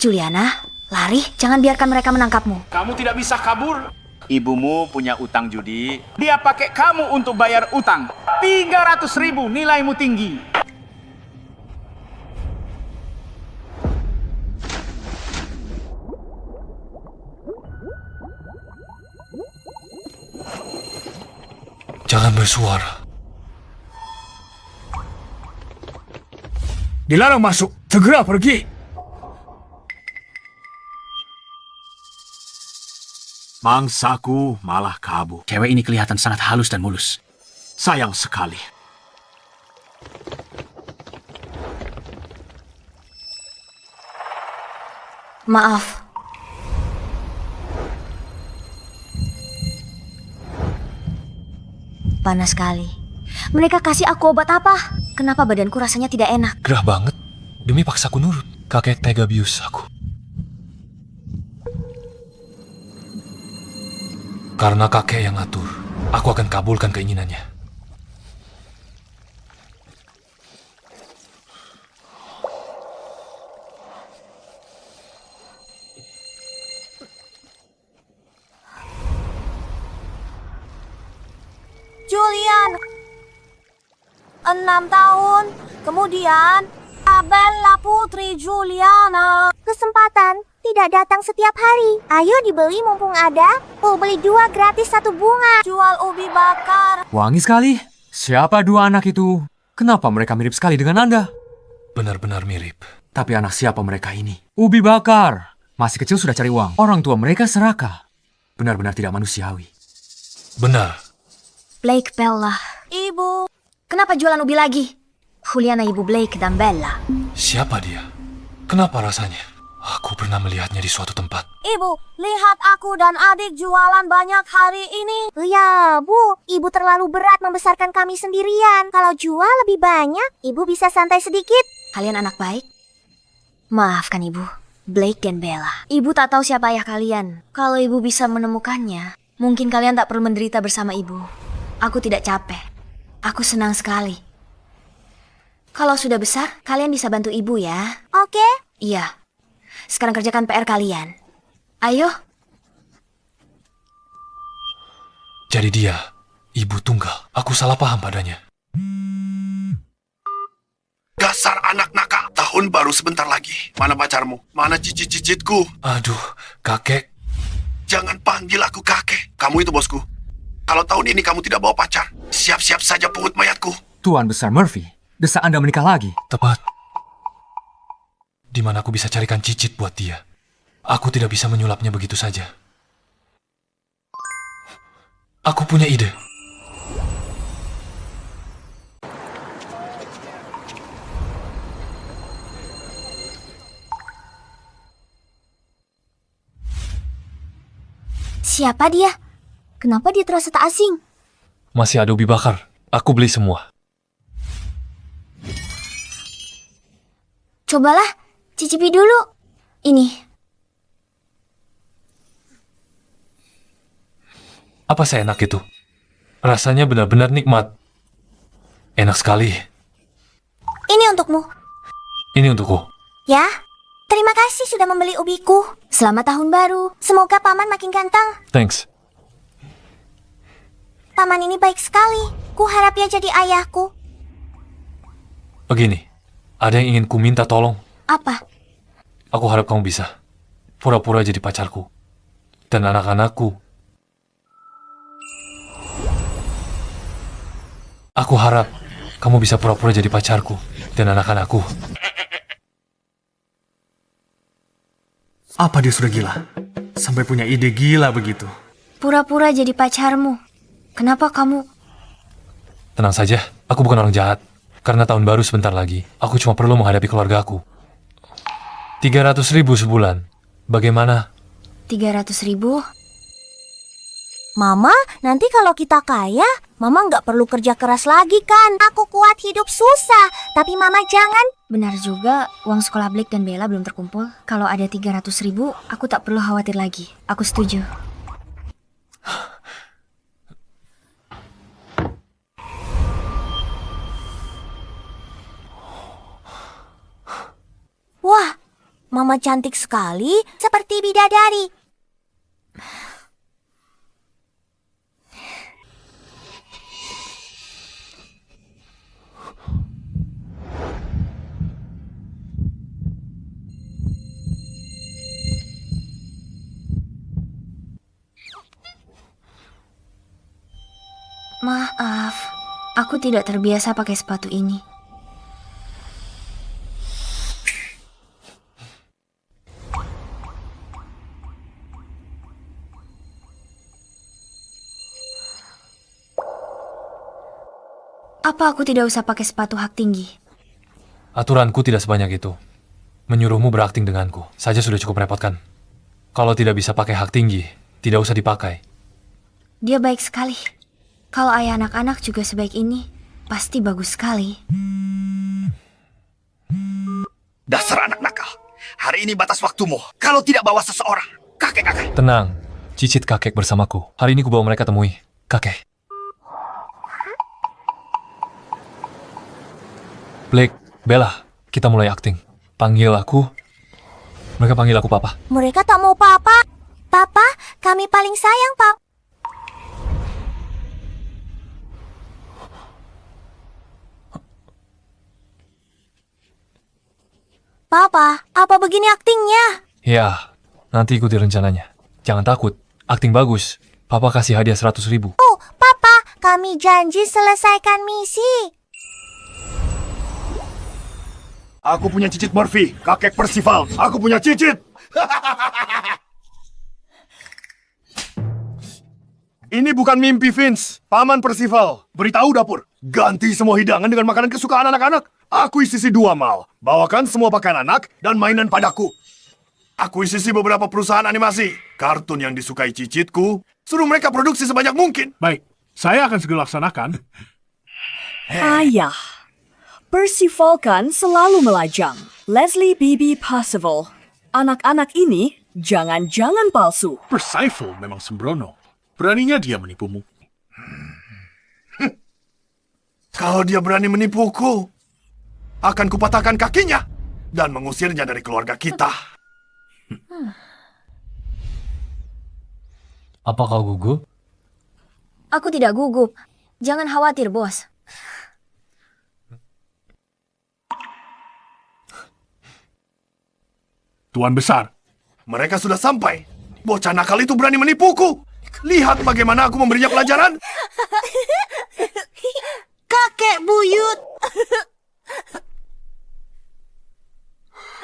Juliana, lari, jangan biarkan mereka menangkapmu. Kamu tidak bisa kabur. Ibumu punya utang judi. Dia pakai kamu untuk bayar utang. 300.000 nilaimu tinggi. Jangan bersuara. Dilarang masuk. Segera pergi. Mangsaku malah kabur. Cewek ini kelihatan sangat halus dan mulus. Sayang sekali. Maaf. Panas sekali. Mereka kasih aku obat apa? Kenapa badanku rasanya tidak enak? Gerah banget. Demi paksaku nurut. Kakek tega bius aku. Karena kakek yang ngatur, aku akan kabulkan keinginannya. Julian, 6 tahun kemudian, Bella Putri Juliana. Kesempatan tidak datang setiap hari. Ayo dibeli mumpung ada. Beli 2 gratis 1 bunga. Jual ubi bakar. Wangi sekali. Siapa dua anak itu? Kenapa mereka mirip sekali dengan Anda? Benar-benar mirip. Tapi anak siapa mereka ini? Ubi bakar. Masih kecil sudah cari uang. Orang tua mereka serakah. Benar-benar tidak manusiawi. Benar. Blake Bella. Ibu, kenapa jualan ubi lagi? Juliana ibu Blake dan Bella. Siapa dia? Kenapa rasanya? Aku pernah melihatnya di suatu tempat. Ibu, lihat aku dan adik jualan banyak hari ini. Ya, Bu. Ibu terlalu berat membesarkan kami sendirian. Kalau jual lebih banyak, Ibu bisa santai sedikit. Kalian anak baik? Maafkan ibu, Blake dan Bella. Ibu tak tahu siapa ayah kalian. Kalau ibu bisa menemukannya, mungkin kalian tak perlu menderita bersama ibu. Aku tidak capek. Aku senang sekali. Kalau sudah besar, kalian bisa bantu ibu ya. Oke? Iya. Sekarang kerjakan PR kalian. Ayo. Jadi dia, ibu tunggal. Aku salah paham padanya. Dasar anak nakal. Tahun baru sebentar lagi. Mana pacarmu? Mana cicit-cicitku? Aduh, kakek. Jangan panggil aku kakek. Kamu itu bosku. Kalau tahun ini kamu tidak bawa pacar, siap-siap saja pungut mayatku. Tuan Besar Murphy, desak Anda menikah lagi. Tepat. Di mana aku bisa carikan cicit buat dia. Aku tidak bisa menyulapnya begitu saja. Aku punya ide. Siapa dia? Kenapa dia terasa tak asing? Masih ada ubi bakar. Aku beli semua. Cobalah, cicipi dulu. Ini. Apa seenak itu? Rasanya benar-benar nikmat. Enak sekali. Ini untukmu. Ini untukku. Ya, terima kasih sudah membeli ubiku. Selamat tahun baru. Semoga paman makin ganteng. Thanks. Paman ini baik sekali. Ku harap ia jadi ayahku. Begini, ada yang ingin ku minta tolong. Apa? Aku harap kamu bisa pura-pura jadi pacarku. Dan anak-anakku. Aku harap kamu bisa pura-pura jadi pacarku dan anak-anakku. Apa dia sudah gila? Sampai punya ide gila begitu. Pura-pura jadi pacarmu. Kenapa kamu... Tenang saja, aku bukan orang jahat. Karena tahun baru sebentar lagi, aku cuma perlu menghadapi keluarga aku. 300.000 sebulan. Bagaimana? 300.000? Mama, nanti kalau kita kaya, Mama nggak perlu kerja keras lagi kan? Aku kuat hidup susah, tapi Mama jangan. Benar juga, uang sekolah Blake dan Bella belum terkumpul. Kalau ada 300.000, aku tak perlu khawatir lagi. Aku setuju. Wah, Mama Mama cantik sekali, seperti bidadari. Maaf, aku tidak terbiasa pakai sepatu ini. Apa aku tidak usah pakai sepatu hak tinggi? Aturanku tidak sebanyak itu. Menyuruhmu berakting denganku saja sudah cukup merepotkan. Kalau tidak bisa pakai hak tinggi, tidak usah dipakai. Dia baik sekali. Kalau ayah anak-anak juga sebaik ini, pasti bagus sekali. Dasar anak nakal. Hari ini batas waktumu. Kalau tidak bawa seseorang, kakek-kakek. Tenang, cicit kakek bersamaku. Hari ini kubawa mereka temui kakek. Blake, Bella, kita mulai akting. Panggil aku. Mereka panggil aku Papa. Mereka tak mau Papa. Papa, kami paling sayang, Pak. Papa, apa begini aktingnya? Ya, nanti ikuti rencananya. Jangan takut, akting bagus. Papa kasih hadiah 100.000. Oh, Papa, kami janji selesaikan misi. Aku punya cicit Murphy, kakek Percival. Aku punya cicit. Ini bukan mimpi, Vince. Paman Percival, beritahu dapur. Ganti semua hidangan dengan makanan kesukaan anak-anak. Aku isi 2 mal. Bawakan semua pakaian anak dan mainan padaku. Aku isi beberapa perusahaan animasi. Kartun yang disukai cicitku. Suruh mereka produksi sebanyak mungkin. Baik, saya akan segera laksanakan. Ayah, Percival kan selalu melajang. Leslie Bibi Percival. Anak-anak ini jangan-jangan palsu. Percival memang sembrono. Beraninya dia menipumu. Kalau dia berani menipuku, akan kupatahkan kakinya dan mengusirnya dari keluarga kita. Apa kau gugup? Aku tidak gugup. Jangan khawatir, bos. Tuan Besar, Mereka sudah sampai. Bocah nakal itu berani menipuku. Lihat bagaimana aku memberinya pelajaran. Kakek buyut.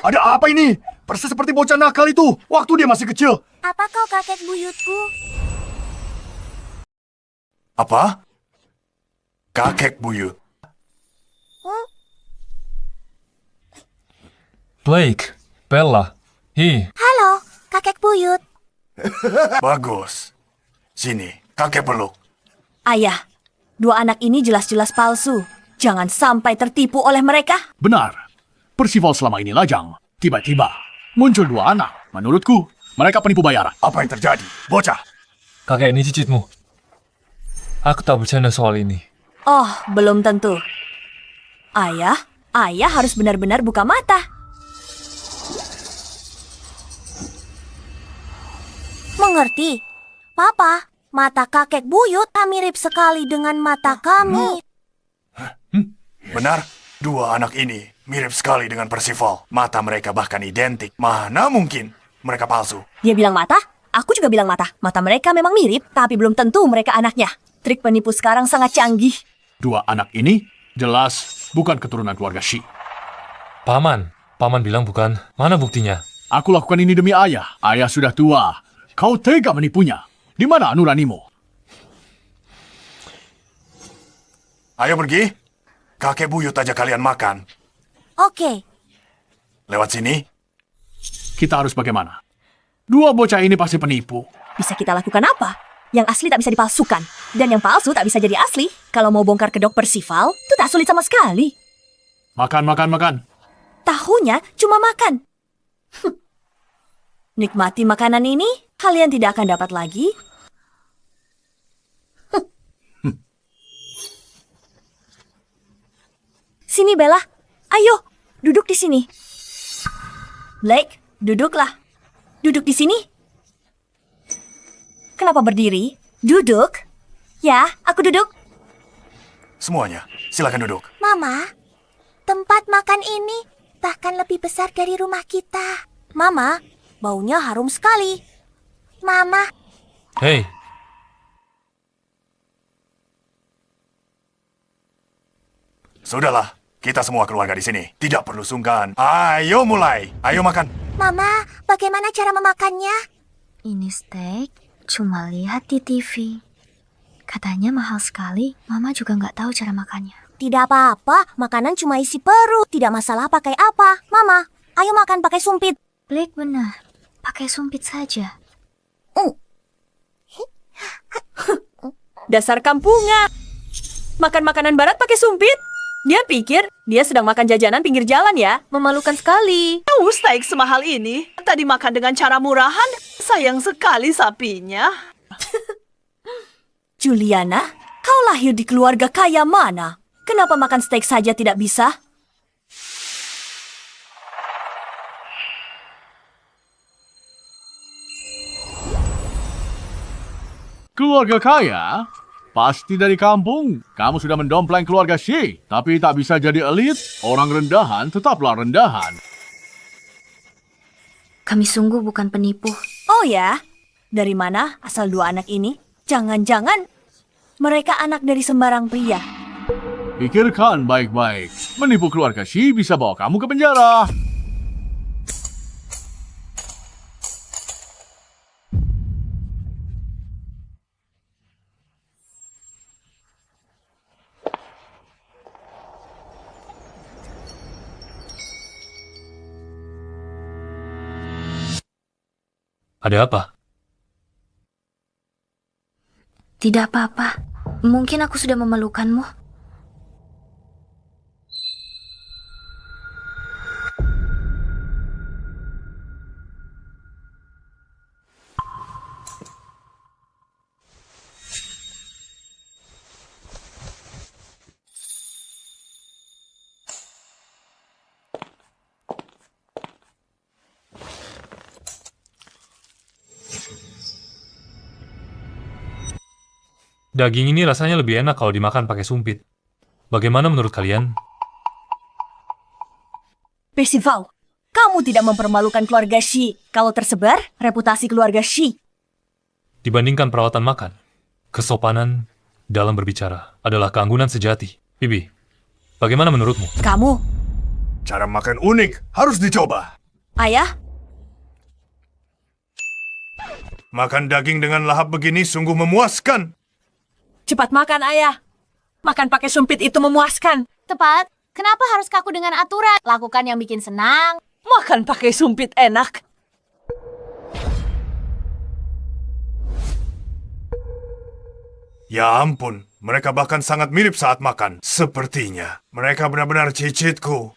Ada apa ini? Persis seperti bocah nakal itu waktu dia masih kecil. Apa kau kakek buyutku? Apa? Kakek buyut. Blake, Bella, Halo, kakek buyut. Bagus. Sini, kakek peluk. Ayah, 2 anak ini jelas-jelas palsu. Jangan sampai tertipu oleh mereka. benar. Percival selama ini lajang. Tiba-tiba muncul 2 anak. Menurutku, mereka penipu bayaran. Apa yang terjadi? Bocah. kakek ini cicitmu. Aku tak bercanda soal ini. Oh, belum tentu. Ayah harus benar-benar buka mata. Mengerti? Papa, mata kakek buyut mirip sekali dengan mata kami. Benar, 2 anak ini mirip sekali dengan Percival. Mata mereka bahkan identik. Mana mungkin mereka palsu? Dia bilang mata, aku juga bilang mata. Mata mereka memang mirip, tapi belum tentu mereka anaknya. Trik penipu sekarang sangat canggih. 2 anak ini jelas bukan keturunan keluarga Shi. Paman bilang bukan. Mana buktinya? Aku lakukan ini demi ayah. Ayah sudah tua. Kau tega menipunya. Di mana nuranimu? Ayo pergi. Kakek buyut aja kalian makan. Oke, Lewat sini. Kita harus bagaimana? 2 bocah ini pasti penipu. Bisa kita lakukan apa? Yang asli tak bisa dipalsukan. Dan yang palsu tak bisa jadi asli. Kalau mau bongkar kedok Percival, itu tak sulit sama sekali. Makan. Tahunya cuma makan. Nikmati makanan ini, kalian tidak akan dapat lagi. Sini Bella, ayo duduk di sini. Blake, Duduklah. Duduk di sini. Kenapa berdiri? Duduk. Ya, aku duduk. Semuanya, silakan duduk. Mama, tempat makan ini bahkan lebih besar dari rumah kita. Mama, baunya harum sekali. Mama, Hei, Sudahlah, kita semua keluarga di sini. Tidak perlu sungkan. Ayo mulai. Ayo makan. Mama, bagaimana cara memakannya? Ini steak, cuma lihat di TV. Katanya mahal sekali, Mama juga nggak tahu cara makannya. Tidak apa-apa, makanan cuma isi perut. Tidak masalah pakai apa. Mama, ayo makan pakai sumpit. Blake benar, pakai sumpit saja. Dasar kampungan. Makan makanan barat pakai sumpit? Dia pikir dia sedang makan jajanan pinggir jalan ya. Memalukan sekali. Tahu steak semahal ini? Tadi makan dengan cara murahan. Sayang sekali sapinya. Juliana, kau lahir di keluarga kaya mana? Kenapa makan steak saja tidak bisa? Keluarga kaya? Pasti dari kampung. Kamu sudah mendompleng keluarga Shi, tapi tak bisa jadi elit. Orang rendahan tetaplah rendahan. Kami sungguh bukan penipu. Oh ya? Dari mana asal dua anak ini? Jangan-jangan mereka anak dari sembarang pria. Pikirkan baik-baik. Menipu keluarga Shi bisa bawa kamu ke penjara. ada apa? Tidak apa-apa. Mungkin aku sudah memalukanmu. Daging ini rasanya lebih enak kalau dimakan pakai sumpit. Bagaimana menurut kalian? Percival, kamu tidak mempermalukan keluarga Shi. Kalau tersebar, reputasi keluarga Shi. Dibandingkan perawatan makan, kesopanan dalam berbicara adalah keanggunan sejati. Bibi, bagaimana menurutmu? Kamu, Cara makan unik harus dicoba. ayah, Makan daging dengan lahap begini sungguh memuaskan. cepat makan ayah. Makan pakai sumpit itu memuaskan. Tepat. Kenapa harus kaku dengan aturan? Lakukan yang bikin senang. Makan pakai sumpit enak. Ya ampun, mereka bahkan sangat mirip saat makan. Sepertinya mereka benar-benar cicitku.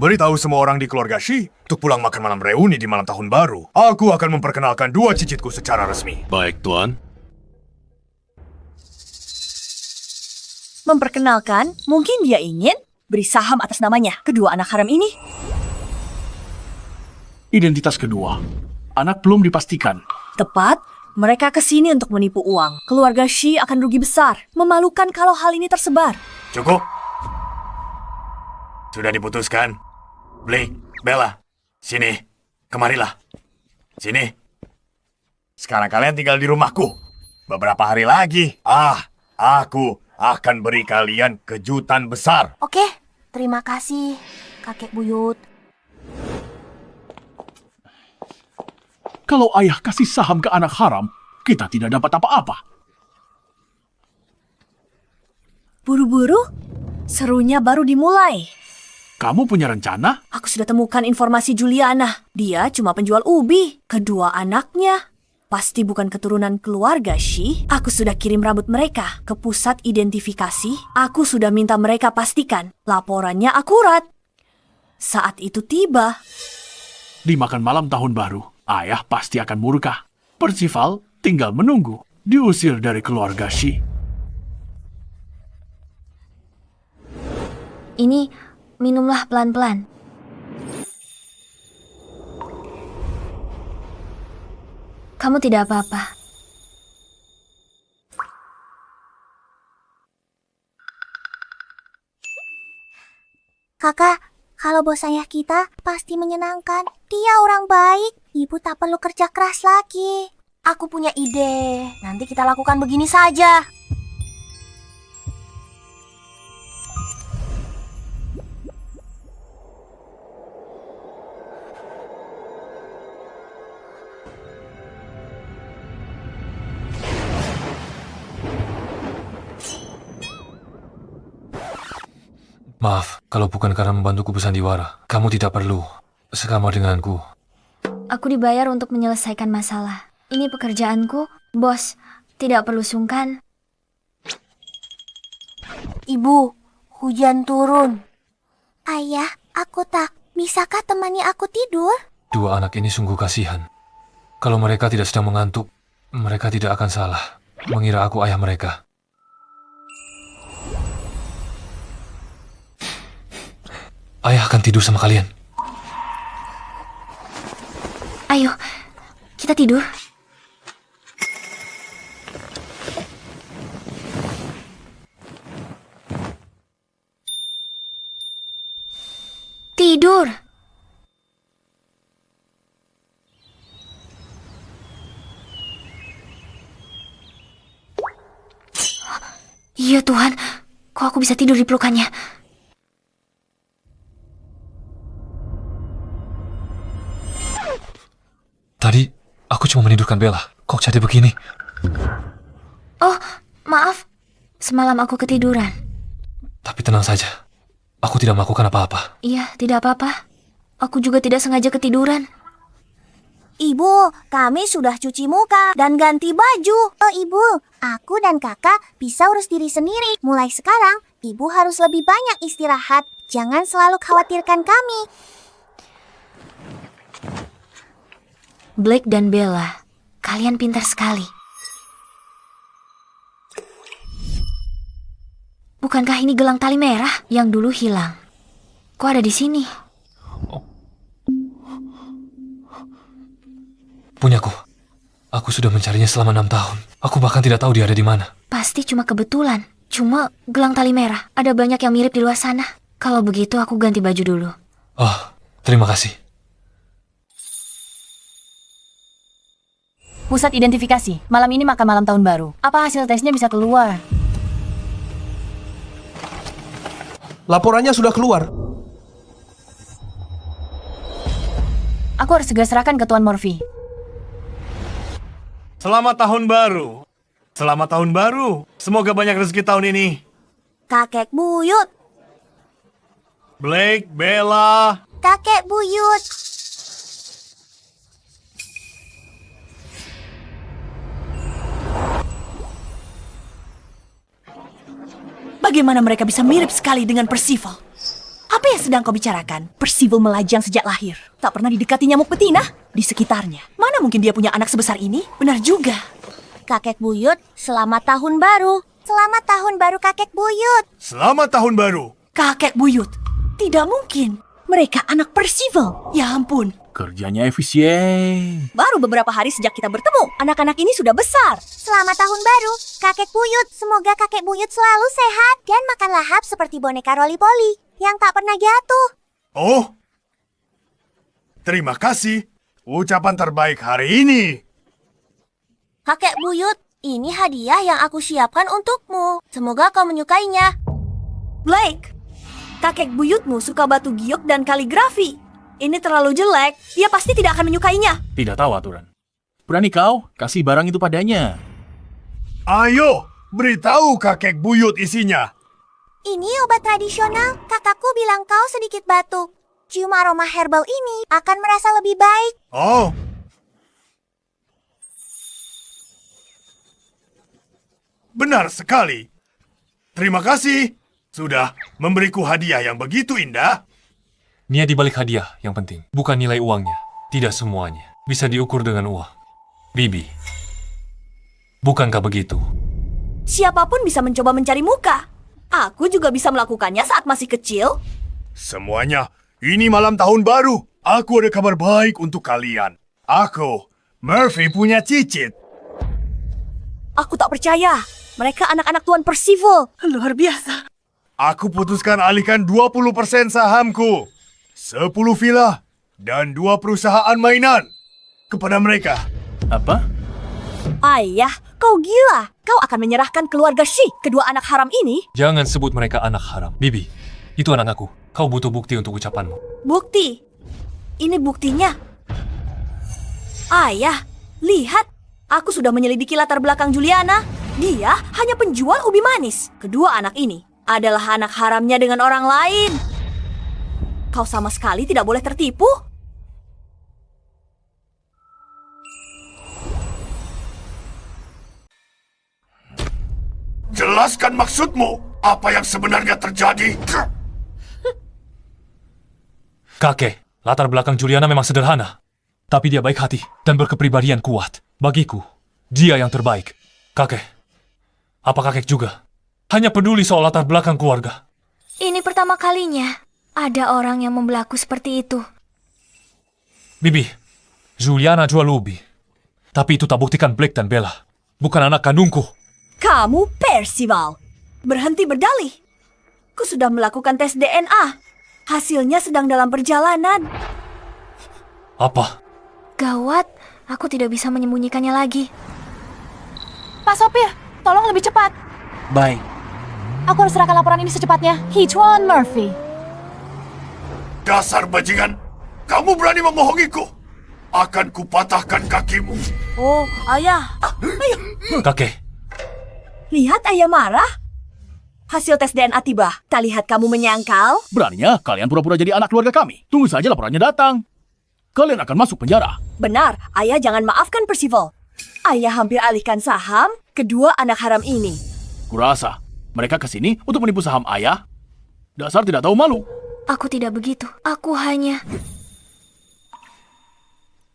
Beritahu semua orang di keluarga Shi untuk pulang makan malam reuni di malam tahun baru. Aku akan memperkenalkan dua cicitku secara resmi. Baik, Tuan. Memperkenalkan, mungkin dia ingin beri saham atas namanya kedua anak haram ini. Identitas kedua. Anak belum dipastikan. Tepat, mereka ke sini untuk menipu uang. Keluarga Shi akan rugi besar. Memalukan kalau hal ini tersebar. Cukup. Sudah diputuskan. Blake, Bella, sini. Kemarilah. Sini. Sekarang kalian tinggal di rumahku. Beberapa hari lagi. Aku akan beri kalian kejutan besar. Oke, terima kasih, kakek buyut. Kalau ayah kasih saham ke anak haram, kita tidak dapat apa-apa. Buru-buru, serunya baru dimulai. Kamu punya rencana? Aku sudah temukan informasi Juliana. Dia cuma penjual ubi. Kedua anaknya pasti bukan keturunan keluarga Shi. Aku sudah kirim rambut mereka ke pusat identifikasi. Aku sudah minta mereka pastikan laporannya akurat. Saat itu tiba. Di makan malam tahun baru, ayah pasti akan murka. Percival tinggal menunggu. Diusir dari keluarga Shi. Ini, minumlah pelan-pelan. Kamu tidak apa-apa. Kakak, kalau bos ayah kita pasti menyenangkan. Dia orang baik. Ibu tak perlu kerja keras lagi. Aku punya ide. Nanti kita lakukan begini saja. Maaf, kalau bukan karena membantuku bersandiwara, kamu tidak perlu sekamar denganku. Aku dibayar untuk menyelesaikan masalah. Ini pekerjaanku, bos. Tidak perlu sungkan. Ibu, hujan turun. Ayah, aku tak. Bisakah temani aku tidur? Dua anak ini sungguh kasihan. Kalau mereka tidak sedang mengantuk, mereka tidak akan salah mengira aku ayah mereka. Ayah akan tidur sama kalian. Ayo, kita tidur. Tidur. Iya Tuhan, kok aku bisa tidur di pelukannya? Tadi aku cuma menidurkan Bella. Kok jadi begini? Oh, maaf. Semalam aku ketiduran. Tapi tenang saja. Aku tidak melakukan apa-apa. Iya, tidak apa-apa. Aku juga tidak sengaja ketiduran. Ibu, kami sudah cuci muka dan ganti baju. Oh ibu, aku dan kakak bisa urus diri sendiri. Mulai sekarang, ibu harus lebih banyak istirahat. Jangan selalu khawatirkan kami. Blake dan Bella, kalian pintar sekali. Bukankah ini gelang tali merah yang dulu hilang? Kok ada di sini? Punyaku. Aku sudah mencarinya selama 6 tahun. Aku bahkan tidak tahu dia ada di mana. Pasti cuma kebetulan. Cuma gelang tali merah. Ada banyak yang mirip di luar sana. Kalau begitu aku ganti baju dulu. Oh, terima kasih. Pusat identifikasi. Malam ini makan malam tahun baru. Apa hasil tesnya bisa keluar? Laporannya sudah keluar. Aku harus segera serahkan ke Tuan Morphy. Selamat tahun baru. Selamat tahun baru. Semoga banyak rezeki tahun ini. Kakek buyut, Blake, Bella. kakek buyut. Bagaimana mereka bisa mirip sekali dengan Percival? Apa yang sedang kau bicarakan? Percival melajang sejak lahir. Tak pernah didekati nyamuk betina di sekitarnya. Mana mungkin dia punya anak sebesar ini? Benar juga. Kakek buyut, selamat tahun baru. Selamat tahun baru kakek buyut. Selamat tahun baru. Kakek buyut. Tidak mungkin. Mereka anak Percival. Ya ampun. Kerjanya efisien. Baru beberapa hari sejak kita bertemu. Anak-anak ini sudah besar. Selamat tahun baru, kakek buyut. Semoga kakek buyut selalu sehat dan makan lahap seperti boneka Roly-Poly yang tak pernah jatuh. Oh, terima kasih. Ucapan terbaik hari ini. Kakek buyut, ini hadiah yang aku siapkan untukmu. Semoga kau menyukainya. Blake, kakek buyutmu suka batu giok dan kaligrafi. Ini terlalu jelek. Dia pasti tidak akan menyukainya. Tidak tahu aturan. Berani kau kasih barang itu padanya. Ayo, beritahu kakek buyut isinya. Ini obat tradisional. Kakakku bilang kau sedikit batuk. Cium aroma herbal ini akan merasa lebih baik. Oh. Benar sekali. Terima kasih. Sudah memberiku hadiah yang begitu indah. Niat di balik hadiah yang penting, bukan nilai uangnya. Tidak semuanya bisa diukur dengan uang. Bibi, bukankah begitu? Siapapun bisa mencoba mencari muka. Aku juga bisa melakukannya saat masih kecil. Semuanya, ini malam tahun baru. Aku ada kabar baik untuk kalian. Aku Murphy punya cicit. Aku tak percaya. Mereka anak-anak Tuan Percival. Luar biasa. Aku putuskan alihkan 20% sahamku, 10 villa, dan 2 perusahaan mainan kepada mereka. Apa? Ayah, kau gila. Kau akan menyerahkan keluarga Shi, kedua anak haram ini? Jangan sebut mereka anak haram. Bibi, itu anak aku. Kau butuh bukti untuk ucapanmu. Bukti. Ini buktinya. Ayah, lihat. Aku sudah menyelidiki latar belakang Juliana. Dia hanya penjual ubi manis. Kedua anak ini adalah anak haramnya dengan orang lain. Kau sama sekali tidak boleh tertipu. Jelaskan maksudmu. Apa yang sebenarnya terjadi? Kakek, latar belakang Juliana memang sederhana. Tapi dia baik hati dan berkepribadian kuat. Bagiku, dia yang terbaik. Kakek, apa kakek juga hanya peduli soal latar belakang keluarga? Ini pertama kalinya ada orang yang membelaku seperti itu. Bibi, Juliana jual ubi. Tapi itu tak buktikan Blake dan Bella bukan anak kandungku. Kamu Percival. Berhenti berdalih. Ku sudah melakukan tes DNA. Hasilnya sedang dalam perjalanan. Apa? Gawat, aku tidak bisa menyembunyikannya lagi. Pak Sopir, tolong lebih cepat. Baik. Aku harus serahkan laporan ini secepatnya. Tuan Murphy. Dasar bajingan, kamu berani membohongiku. Akan kupatahkan kakimu. Oh, ayah. Kakek, Lihat ayah marah. Hasil tes DNA tiba. Tak lihat kamu menyangkal? Beraninya kalian pura-pura jadi anak keluarga kami. Tunggu saja laporannya datang. Kalian akan masuk penjara. Benar, ayah jangan maafkan Percival. Ayah hampir alihkan saham kedua anak haram ini. Kurasa mereka kesini untuk menipu saham ayah. Dasar tidak tahu malu. Aku tidak begitu. Aku hanya...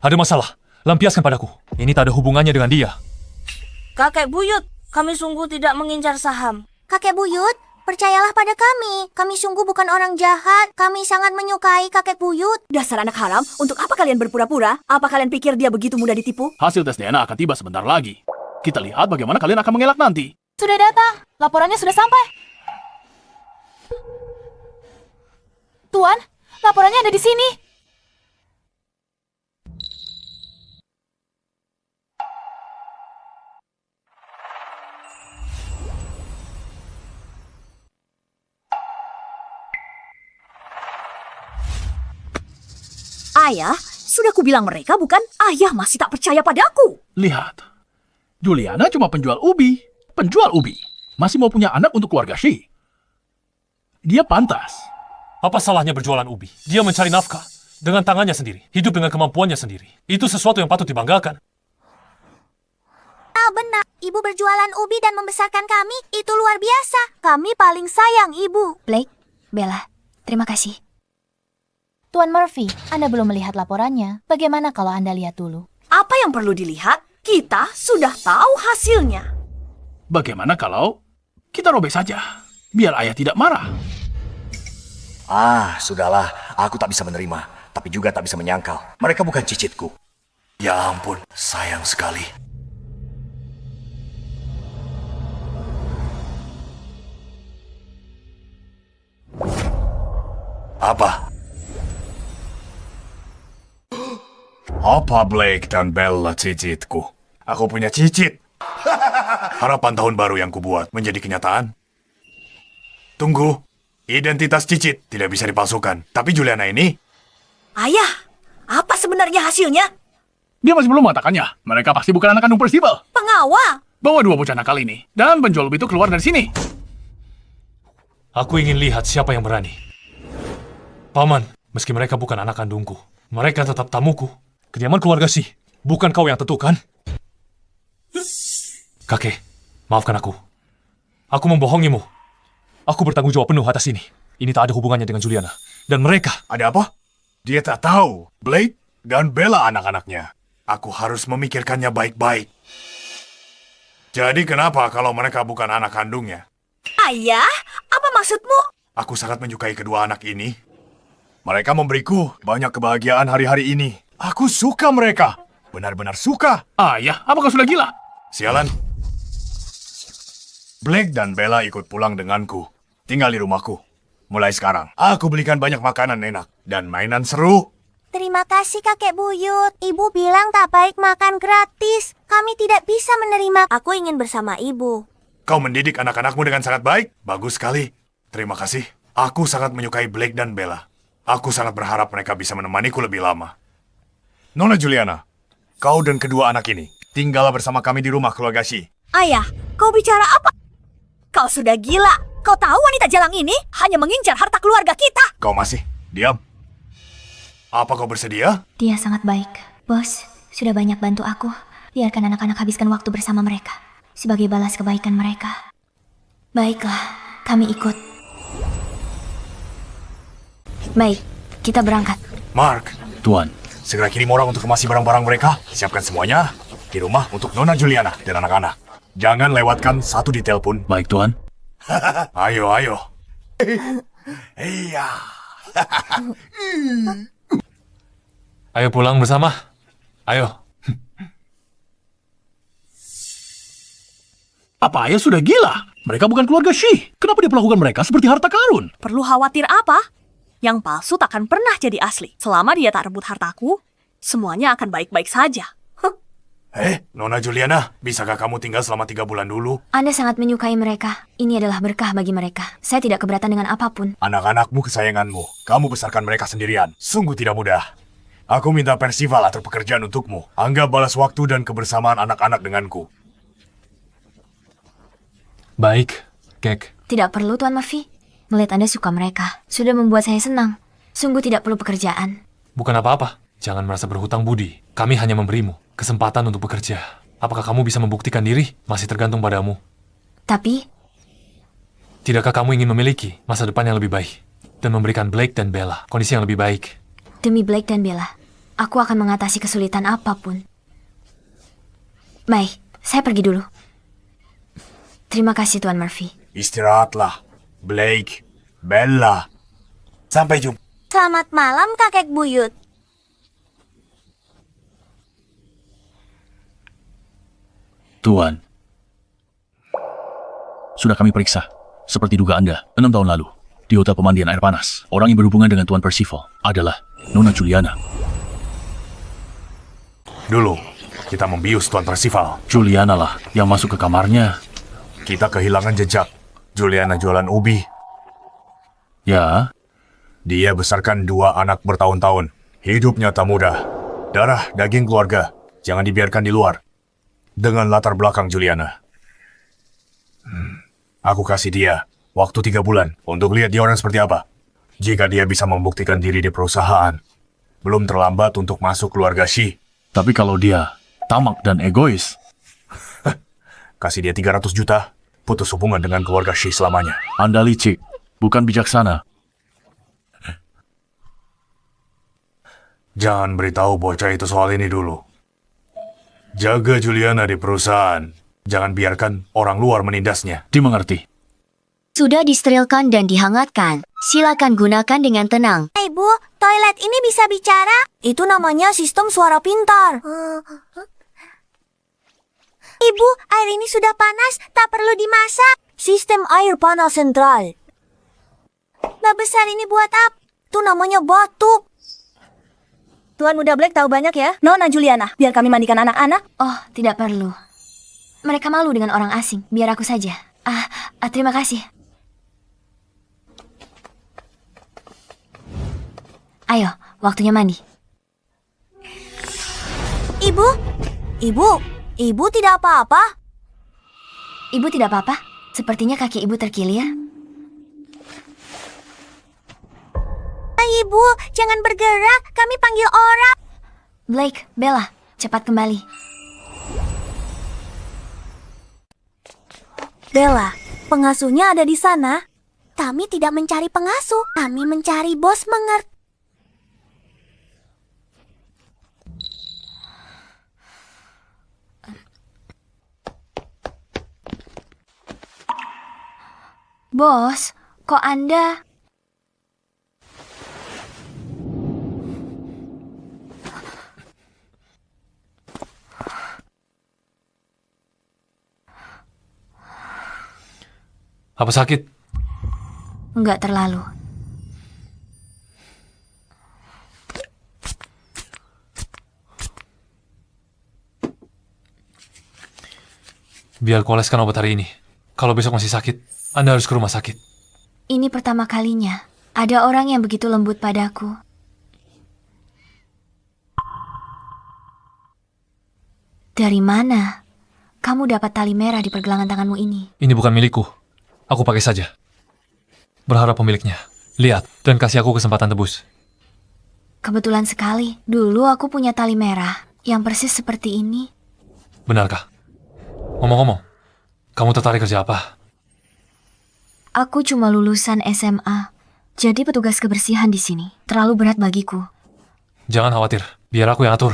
ada masalah. Lampiaskan padaku. Ini tak ada hubungannya dengan dia. Kakek Buyut, kami sungguh tidak mengincar saham. Kakek Buyut, percayalah pada kami. Kami sungguh bukan orang jahat. Kami sangat menyukai kakek Buyut. Dasar anak haram, untuk apa kalian berpura-pura? Apa kalian pikir dia begitu mudah ditipu? Hasil tes DNA akan tiba sebentar lagi. Kita lihat bagaimana kalian akan mengelak nanti. Sudah datang. Laporannya sudah sampai. Tuan, laporannya ada di sini. Ayah, sudah kubilang mereka bukan? Ayah masih tak percaya padaku. Lihat. Juliana cuma penjual ubi. Penjual ubi. Masih mau punya anak untuk keluarga Shi. Dia pantas. Apa salahnya berjualan ubi? Dia mencari nafkah dengan tangannya sendiri, hidup dengan kemampuannya sendiri. Itu sesuatu yang patut dibanggakan. Ah, benar. Ibu berjualan ubi dan membesarkan kami. Itu luar biasa. Kami paling sayang ibu. Blake, Bella, terima kasih. Tuan Murphy, Anda belum melihat laporannya. Bagaimana kalau Anda lihat dulu? Apa yang perlu dilihat? Kita sudah tahu hasilnya. Bagaimana kalau kita robek saja? Biar ayah tidak marah. Ah, sudahlah. Aku tak bisa menerima, tapi juga tak bisa menyangkal. Mereka bukan cicitku. Ya ampun, sayang sekali. Apa? Apa Blake dan Bella cicitku? Aku punya cicit. Harapan tahun baru yang kubuat menjadi kenyataan. Tunggu, identitas cicit tidak bisa dipalsukan. Tapi Juliana ini... Ayah, apa sebenarnya hasilnya? Dia masih belum mengatakannya. Mereka pasti bukan anak kandung Percival. Pengawal. Bawa dua bocah nakal ini. Dan penjual ubi itu keluar dari sini. Aku ingin lihat siapa yang berani. Paman, meski mereka bukan anak kandungku, mereka tetap tamuku. Kediaman keluarga sih, bukan kau yang tentukan. Kakek, maafkan aku. Aku membohongimu. Aku bertanggung jawab penuh atas ini. Ini tak ada hubungannya dengan Juliana. Dan mereka... Ada apa? Dia tak tahu. Blake dan Bella anak-anaknya. Aku harus memikirkannya baik-baik. Jadi kenapa kalau mereka bukan anak kandungnya? Ayah, apa maksudmu? Aku sangat menyukai kedua anak ini. Mereka memberiku banyak kebahagiaan hari-hari ini. Aku suka mereka. benar-benar suka. Ayah, apa kau sudah gila? Sialan. Blake dan Bella ikut pulang denganku. Tinggal di rumahku. Mulai sekarang, aku belikan banyak makanan enak dan mainan seru. Terima kasih kakek buyut. Ibu bilang tak baik makan gratis. Kami tidak bisa menerima. Aku ingin bersama ibu. Kau mendidik anak-anakmu dengan sangat baik. Bagus sekali. Terima kasih. Aku sangat menyukai Blake dan Bella. Aku sangat berharap mereka bisa menemaniku lebih lama. Nona Juliana, kau dan kedua anak ini tinggallah bersama kami di rumah keluarga Shi. Ayah, kau bicara apa? Kau sudah gila. Kau tahu wanita jalang ini hanya mengincar harta keluarga kita. Kau masih diam. Apa kau bersedia? Dia sangat baik. Bos, sudah banyak bantu aku. Biarkan anak-anak habiskan waktu bersama mereka. Sebagai balas kebaikan mereka. Baiklah, kami ikut. Baik, kita berangkat. Mark, Tuan, segera kirim orang untuk kemasi barang-barang mereka. Siapkan semuanya di rumah untuk Nona Juliana dan anak-anak. Jangan lewatkan satu detail pun. baik Tuan. Ayo, ayo. Iya. Ayo pulang bersama. Ayo. Apa ayah sudah gila? Mereka bukan keluarga Shi. Kenapa dia perlakukan mereka seperti harta karun? Perlu khawatir apa? Yang palsu takkan pernah jadi asli. Selama dia tak rebut hartaku, semuanya akan baik-baik saja. Nona Juliana, bisakah kamu tinggal selama 3 bulan dulu? Anda sangat menyukai mereka. Ini adalah berkah bagi mereka. Saya tidak keberatan dengan apapun. Anak-anakmu kesayanganmu. Kamu besarkan mereka sendirian. Sungguh tidak mudah. Aku minta Percival atur pekerjaan untukmu. Anggap balas waktu dan kebersamaan anak-anak denganku. Baik, Kek. Tidak perlu, Tuan Murphy. Melihat Anda suka mereka. Sudah membuat saya senang. Sungguh tidak perlu pekerjaan. Bukan apa-apa. Jangan merasa berhutang budi. Kami hanya memberimu kesempatan untuk bekerja. Apakah kamu bisa membuktikan diri? Masih tergantung padamu. Tapi, Tidakkah kamu ingin memiliki masa depan yang lebih baik? Dan memberikan Blake dan Bella kondisi yang lebih baik? demi Blake dan Bella, aku akan mengatasi kesulitan apapun. Baik, saya pergi dulu. Terima kasih, Tuan Murphy. Istirahatlah, Blake, Bella. Sampai jumpa. Selamat malam, kakek buyut. Tuan, sudah kami periksa. Seperti duga Anda, 6 tahun lalu, di hotel pemandian air panas, orang yang berhubungan dengan Tuan Percival adalah Nona Juliana. Dulu, kita membius Tuan Percival. Juliana lah yang masuk ke kamarnya. Kita kehilangan jejak. Juliana jualan ubi. Ya, Dia besarkan 2 anak bertahun-tahun. Hidupnya tak mudah. Darah, daging keluarga. Jangan dibiarkan di luar. Dengan latar belakang Juliana. Aku kasih dia waktu 3 bulan untuk lihat dia orang seperti apa. Jika dia bisa membuktikan diri di perusahaan, belum terlambat untuk masuk keluarga Shi. tapi kalau dia tamak dan egois, Kasih dia 300 juta, putus hubungan dengan keluarga Shi selamanya. Anda licik, bukan bijaksana. Jangan beritahu bocah itu soal ini dulu. Jaga Juliana di perusahaan. Jangan biarkan orang luar menindasnya. Dimengerti. Sudah disterilkan dan dihangatkan. Silakan gunakan dengan tenang. Ibu, toilet ini bisa bicara? Itu namanya sistem suara pintar. Ibu, air ini sudah panas, tak perlu dimasak. Sistem air panas sentral. Bak besar ini buat apa? Itu namanya batuk. Tuan Muda Black tahu banyak ya. Nona Juliana, biar kami mandikan anak-anak. Oh, tidak perlu. Mereka malu dengan orang asing. Biar aku saja. Terima kasih. Ayo, waktunya mandi. Ibu tidak apa-apa. Ibu tidak apa-apa. Sepertinya kaki ibu terkilir. Ibu, jangan bergerak. Kami panggil orang. Blake, Bella, cepat kembali. Bella, pengasuhnya ada di sana. Kami tidak mencari pengasuh. Kami mencari bos mengerti. Bos, kok Anda... Apa sakit? Enggak terlalu. Biar kuoleskan obat hari ini. Kalau besok masih sakit, Anda harus ke rumah sakit. Ini pertama kalinya ada orang yang begitu lembut padaku. Dari mana kamu dapat tali merah di pergelangan tanganmu ini? Ini bukan milikku. Aku pakai saja. Berharap pemiliknya lihat dan kasih aku kesempatan tebus. Kebetulan sekali, dulu aku punya tali merah yang persis seperti ini. Benarkah? Ngomong-ngomong, kamu tertarik kerja apa? Aku cuma lulusan SMA, jadi petugas kebersihan di sini. Terlalu berat bagiku. Jangan khawatir, biar aku yang atur.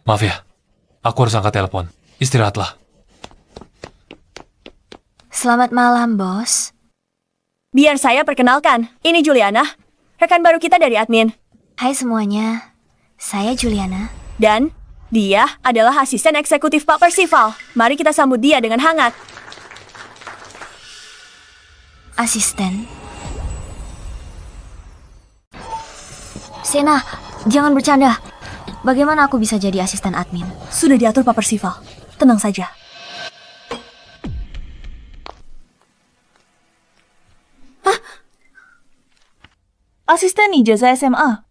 Maaf ya, aku harus angkat telepon. Istirahatlah. Selamat malam, bos. Biar saya perkenalkan. Ini Juliana, rekan baru kita dari admin. Hai semuanya, saya Juliana. Dan dia adalah asisten eksekutif Pak Percival. Mari kita sambut dia dengan hangat. Asisten? Sena, jangan bercanda. Bagaimana aku bisa jadi asisten admin? Sudah diatur Pak Percival. Tenang saja. Hah? Asisten ijazah SMA?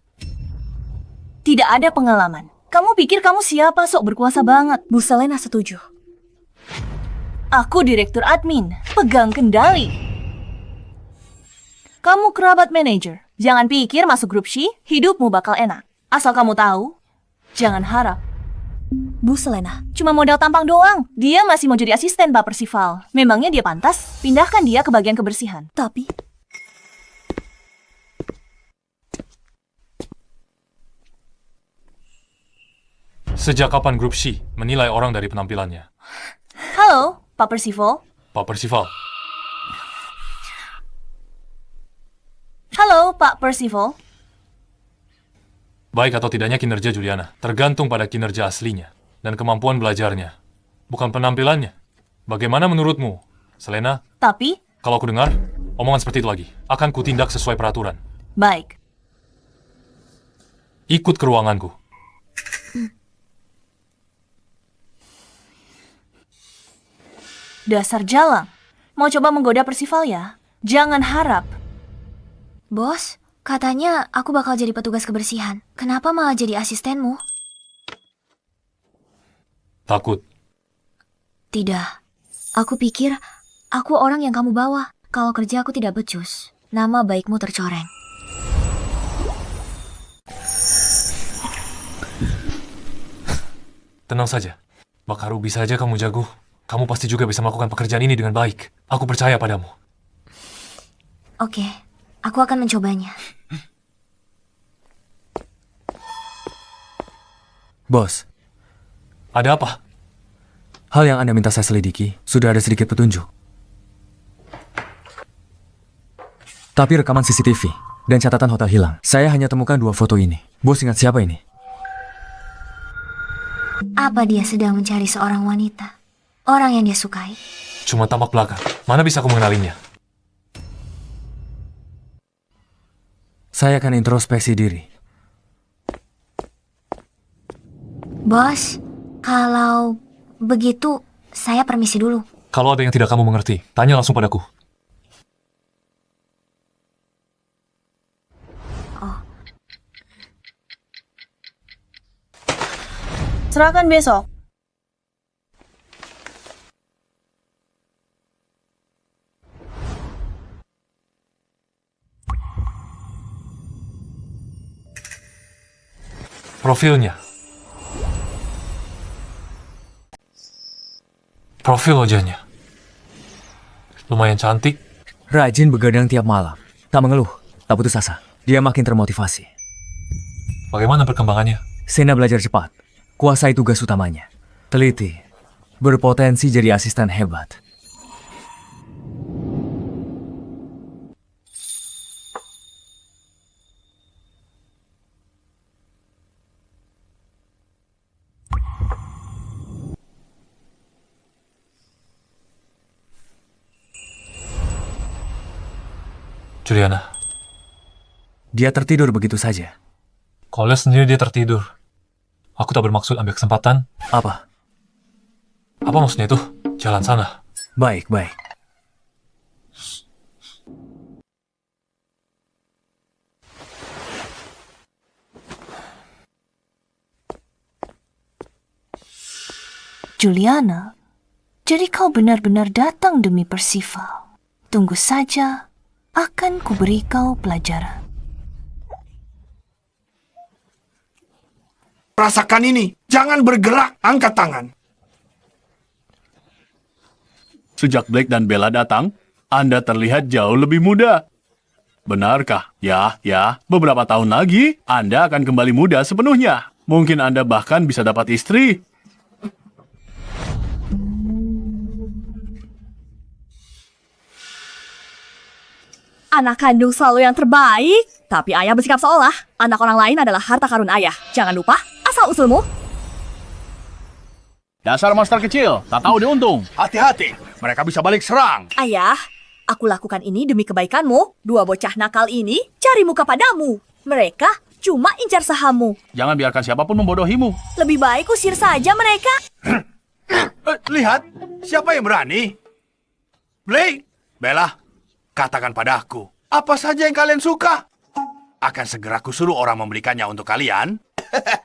Tidak ada pengalaman. Kamu pikir kamu siapa, sok berkuasa banget? Bu Selena setuju. Aku direktur admin, pegang kendali. Kamu kerabat manajer. Jangan pikir masuk grup She, hidupmu bakal enak. Asal kamu tahu, jangan harap. Bu Selena, cuma modal tampang doang. Dia masih mau jadi asisten Pak Percival. Memangnya dia pantas? Pindahkan dia ke bagian kebersihan. Tapi... Sejak kapan grup She menilai orang dari penampilannya? Halo, Pak Percival. Pak Percival. Halo, Pak Percival. Baik atau tidaknya kinerja Juliana tergantung pada kinerja aslinya dan kemampuan belajarnya, bukan penampilannya. Bagaimana menurutmu, Selena? Tapi, kalau aku dengar omongan seperti itu lagi, akan kutindak sesuai peraturan. Baik. Ikut ke ruanganku. Dasar jalang. Mau coba menggoda Percival ya? Jangan harap. Bos, katanya aku bakal jadi petugas kebersihan. Kenapa malah jadi asistenmu? Takut? Tidak. Aku pikir aku orang yang kamu bawa. Kalau kerja aku tidak becus. Nama baikmu tercoreng. Tenang saja. Bakaru, bisa aja kamu jago. Kamu pasti juga bisa melakukan pekerjaan ini dengan baik. Aku percaya padamu. Oke, aku akan mencobanya. Bos, ada apa? Hal yang Anda minta saya selidiki, sudah ada sedikit petunjuk. Tapi rekaman CCTV dan catatan hotel hilang. Saya hanya temukan 2 foto ini. Bos ingat siapa ini? Apa dia sedang mencari seorang wanita? Orang yang dia sukai? Cuma tampak belakang. Mana bisa aku mengenalinya? Saya akan introspeksi diri. Bos, kalau begitu saya permisi dulu. Kalau ada yang tidak kamu mengerti, tanya langsung padaku. Serahkan besok. Profilnya. Profil wajahnya. Lumayan cantik. Rajin begadang tiap malam. Tak mengeluh. Tak putus asa. Dia makin termotivasi. Bagaimana perkembangannya? Sena belajar cepat. Kuasai tugas utamanya. Teliti. Berpotensi jadi asisten hebat. Juliana, Dia tertidur begitu saja. kau lihat sendiri dia tertidur. Aku tak bermaksud ambil kesempatan. Apa? Apa maksudnya itu? Jalan sana. Baik, baik. Juliana, jadi kau benar-benar datang demi Percival. Tunggu saja, akan kuberi kau pelajaran. Rasakan ini. Jangan bergerak. Angkat tangan. Sejak Blake dan Bella datang, Anda terlihat jauh lebih muda. Benarkah? Ya, beberapa tahun lagi, Anda akan kembali muda sepenuhnya. Mungkin Anda bahkan bisa dapat istri. Anak kandung selalu yang terbaik. Tapi ayah bersikap seolah anak orang lain adalah harta karun ayah. Jangan lupa, asal-usulmu. Dasar monster kecil, tak tahu diuntung. Hati-hati. Mereka bisa balik serang. Ayah, aku lakukan ini demi kebaikanmu. Dua bocah nakal ini cari muka padamu. Mereka cuma incar sahammu. Jangan biarkan siapapun membodohimu. Lebih baik usir saja mereka. Lihat. Siapa yang berani? Blake. Bella. Katakan padaku, apa saja yang kalian suka? Akan segera kusuruh orang membelikannya untuk kalian.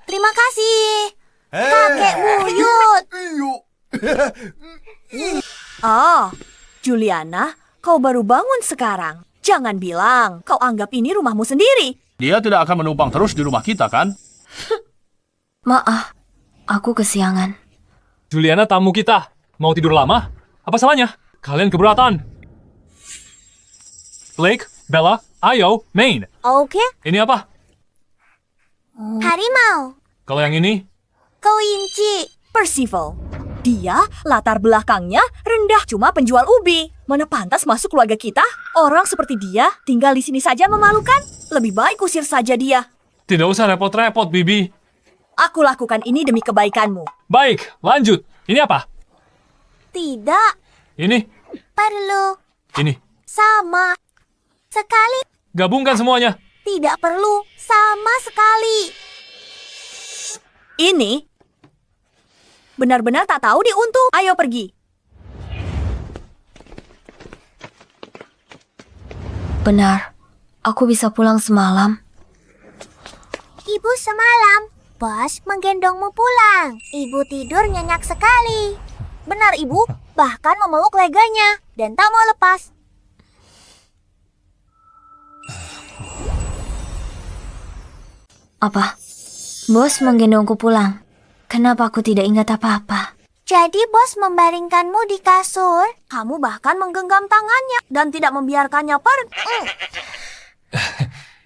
Terima kasih. Kakek buyut. Oh, Juliana, kau baru bangun sekarang. Jangan bilang kau anggap ini rumahmu sendiri. Dia tidak akan menumpang terus di rumah kita, kan? Maaf, aku kesiangan. Juliana, tamu kita. Mau tidur lama? Apa salahnya? Kalian keberatan? Blake, Bella, ayo, main. Oke. Ini apa? Harimau. Kalau yang ini? Kelinci. Percival. Dia latar belakangnya rendah, cuma penjual ubi. Mana pantas masuk keluarga kita? Orang seperti dia tinggal di sini saja memalukan. Lebih baik usir saja dia. Tidak usah repot-repot, Bibi. Aku lakukan ini demi kebaikanmu. Baik, lanjut. Ini apa? Tidak. Ini? Perlu. Ini. Sama. Sekali. Gabungkan semuanya. Tidak perlu. Sama sekali. Ini benar-benar tak tahu diuntung. Ayo pergi. Benar, aku bisa pulang semalam. Ibu semalam, Bos menggendongmu pulang. Ibu tidur nyenyak sekali. Benar, Ibu. Bahkan memeluk leganya dan tak mau lepas. Apa? Bos menggendongku pulang. Kenapa aku tidak ingat apa-apa? Jadi bos membaringkanmu di kasur. Kamu bahkan menggenggam tangannya dan tidak membiarkannya pergi.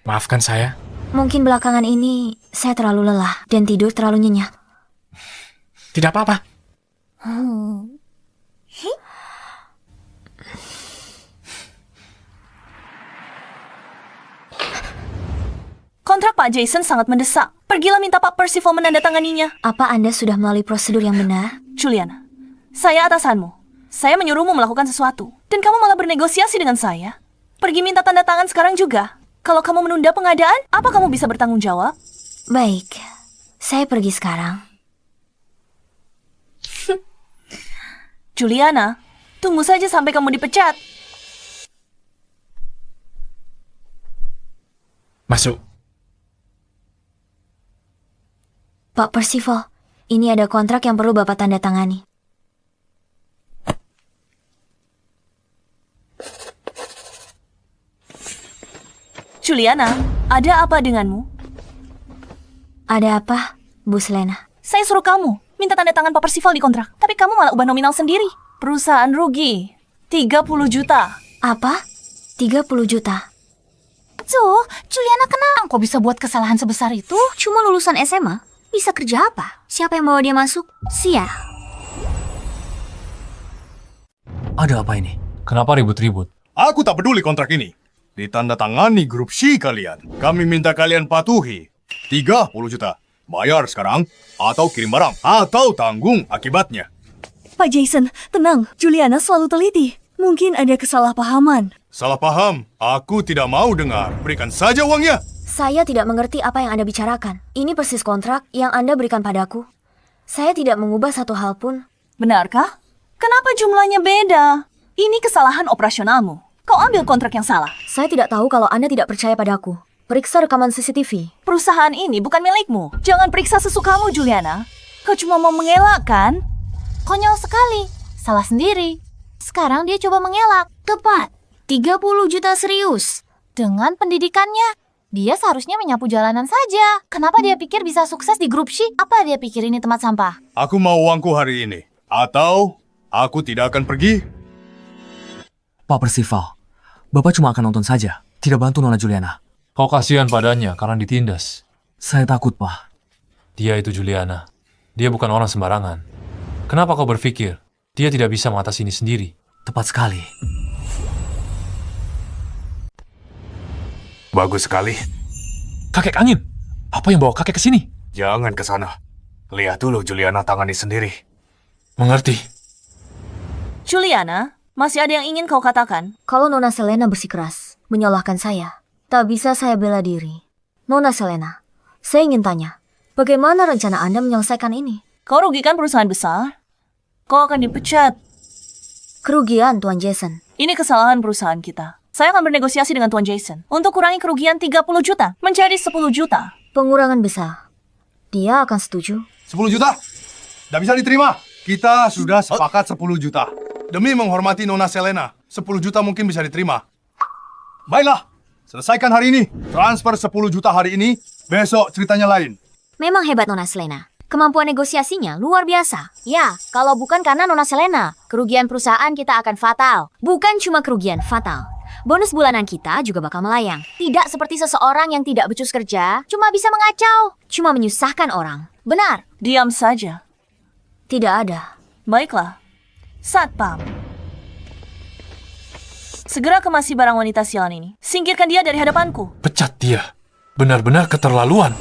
Maafkan saya. Mungkin belakangan ini saya terlalu lelah dan tidur terlalu nyenyak. Tidak apa-apa. Kontrak Pak Jason sangat mendesak. Pergilah minta Pak Percival menandatanganinya. Apa Anda sudah melalui prosedur yang benar? Juliana, saya atasanmu. Saya menyuruhmu melakukan sesuatu. Dan kamu malah bernegosiasi dengan saya. Pergi minta tanda tangan sekarang juga. Kalau kamu menunda pengadaan, apa kamu bisa bertanggung jawab? Baik, saya pergi sekarang. Juliana, tunggu saja sampai kamu dipecat. Masuk. Pak Percival, ini ada kontrak yang perlu Bapak tanda tangani. Juliana, ada apa denganmu? Ada apa, Bu Selena? Saya suruh kamu minta tanda tangan Pak Percival di kontrak. Tapi kamu malah ubah nominal sendiri. Perusahaan rugi 30 juta. Apa? 30 juta? So, Juliana kenapa kok bisa buat kesalahan sebesar itu? Cuma lulusan SMA, bisa kerja apa? Siapa yang bawa dia masuk? Sia. Ada apa ini? Kenapa ribut-ribut? Aku tak peduli kontrak ini. Ditandatangani grup C kalian. Kami minta kalian patuhi. 30 juta. Bayar sekarang, atau kirim barang, atau tanggung akibatnya. Pak Jason, tenang. Juliana selalu teliti. Mungkin ada kesalahpahaman. Salah paham. Aku tidak mau dengar. Berikan saja uangnya. Saya tidak mengerti apa yang Anda bicarakan. Ini persis kontrak yang Anda berikan padaku. Saya tidak mengubah satu hal pun. Benarkah? Kenapa jumlahnya beda? Ini kesalahan operasionalmu. Kau ambil kontrak yang salah. Saya tidak tahu kalau Anda tidak percaya padaku. Periksa rekaman CCTV. Perusahaan ini bukan milikmu. Jangan periksa sesukamu, Juliana. Kau cuma mau mengelak, kan? Konyol sekali. Salah sendiri. Sekarang dia coba mengelak. Tepat. 30 juta serius. Dengan pendidikannya, dia seharusnya menyapu jalanan saja. Kenapa dia pikir bisa sukses di grup C? Apa dia pikir ini tempat sampah? Aku mau uangku hari ini. Atau aku tidak akan pergi. Pak Percival, Bapak cuma akan nonton saja, tidak bantu Nona Juliana. Kau kasihan padanya karena ditindas. Saya takut, Pak. Dia itu Juliana. Dia bukan orang sembarangan. Kenapa kau berpikir dia tidak bisa mengatasi ini sendiri? Tepat sekali. Bagus sekali. Kakek angin! Apa yang bawa kakek ke sini? Jangan ke sana. Lihat dulu Juliana tangani sendiri. Mengerti. Juliana, masih ada yang ingin kau katakan? Kalau Nona Selena bersikeras menyalahkan saya, tak bisa saya bela diri. Nona Selena, saya ingin tanya, bagaimana rencana Anda menyelesaikan ini? Kau rugikan perusahaan besar. Kau akan dipecat. Kerugian, Tuan Jason. Ini kesalahan perusahaan kita. Saya akan bernegosiasi dengan Tuan Jason untuk kurangi kerugian 30 juta menjadi 10 juta. Pengurangan besar. Dia akan setuju. 10 juta? Tidak bisa diterima. Kita sudah sepakat 10 juta. Demi menghormati Nona Selena, 10 juta mungkin bisa diterima. Baiklah, selesaikan hari ini. Transfer 10 juta hari ini, besok ceritanya lain. Memang hebat Nona Selena. Kemampuan negosiasinya luar biasa. Ya, kalau bukan karena Nona Selena, kerugian perusahaan kita akan fatal. Bukan cuma kerugian, fatal. Bonus bulanan kita juga bakal melayang. Tidak seperti seseorang yang tidak becus kerja, cuma bisa mengacau, cuma menyusahkan orang. Benar? Diam saja. Tidak ada. Baiklah. Satpam. Segera kemasi barang wanita sialan ini. Singkirkan dia dari hadapanku. Pecat dia. Benar-benar keterlaluan.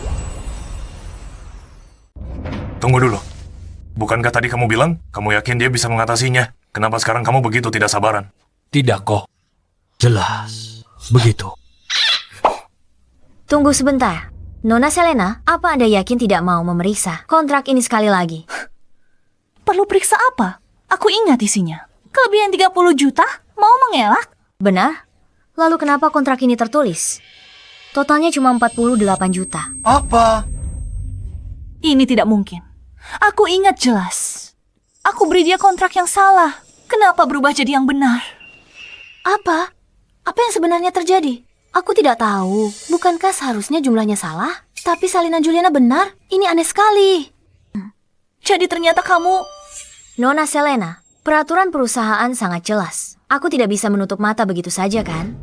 Tunggu dulu. Bukankah tadi kamu bilang, kamu yakin dia bisa mengatasinya? Kenapa sekarang kamu begitu tidak sabaran? Tidak kok. Jelas. Begitu. Tunggu sebentar. Nona Selena, apa Anda yakin tidak mau memeriksa kontrak ini sekali lagi? Perlu periksa apa? Aku ingat isinya. Kelebihan 30 juta? Mau mengelak? Benar? Lalu kenapa kontrak ini tertulis? Totalnya cuma 48 juta. Apa? Ini tidak mungkin. Aku ingat jelas. Aku beri dia kontrak yang salah. Kenapa berubah jadi yang benar? Apa? Apa yang sebenarnya terjadi? Aku tidak tahu. Bukankah seharusnya jumlahnya salah? Tapi salinan Juliana benar? Ini aneh sekali. Jadi ternyata kamu... Nona Selena, peraturan perusahaan sangat jelas. Aku tidak bisa menutup mata begitu saja, kan?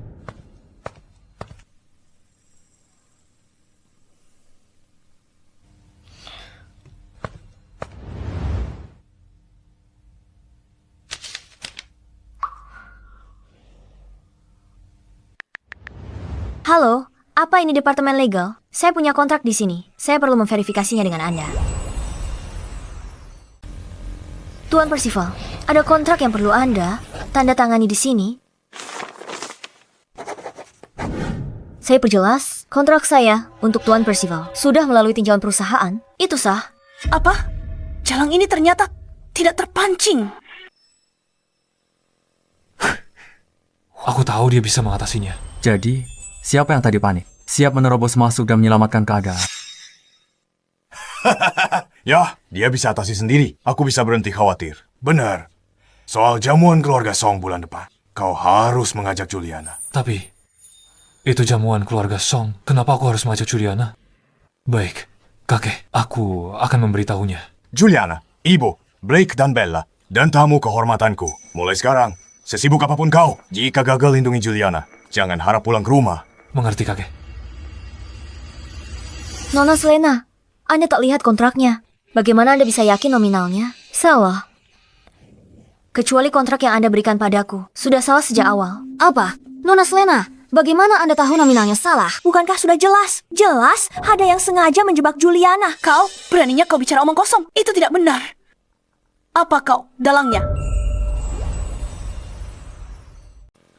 Halo, apa ini departemen legal? Saya punya kontrak di sini. Saya perlu memverifikasinya dengan Anda. Tuan Percival, ada kontrak yang perlu Anda tanda tangani di sini. Saya perjelas, kontrak saya untuk Tuan Percival sudah melalui tinjauan perusahaan. Itu sah. Apa? Jalang ini ternyata tidak terpancing. Aku tahu dia bisa mengatasinya. Jadi, siapa yang tadi panik? Siap menerobos masuk dan menyelamatkan keadaan? Ya, dia bisa atasi sendiri. Aku bisa berhenti khawatir. Benar. Soal jamuan keluarga Song bulan depan, kau harus mengajak Juliana. Tapi, itu jamuan keluarga Song. Kenapa aku harus mengajak Juliana? Baik, kakek, aku akan memberitahunya. Juliana, Ibu, Blake dan Bella, dan tamu kehormatanku. Mulai sekarang, sesibuk apapun kau, jika gagal lindungi Juliana, jangan harap pulang ke rumah. Mengerti, kakek. Nona Selena, Anda tak lihat kontraknya. Bagaimana Anda bisa yakin nominalnya? Salah. Kecuali kontrak yang Anda berikan padaku. Sudah salah sejak awal. Apa? Nona Selena, bagaimana Anda tahu nominalnya salah? Bukankah sudah jelas? Jelas ada yang sengaja menjebak Juliana. Kau, beraninya kau bicara omong kosong. Itu tidak benar. Apa kau dalangnya?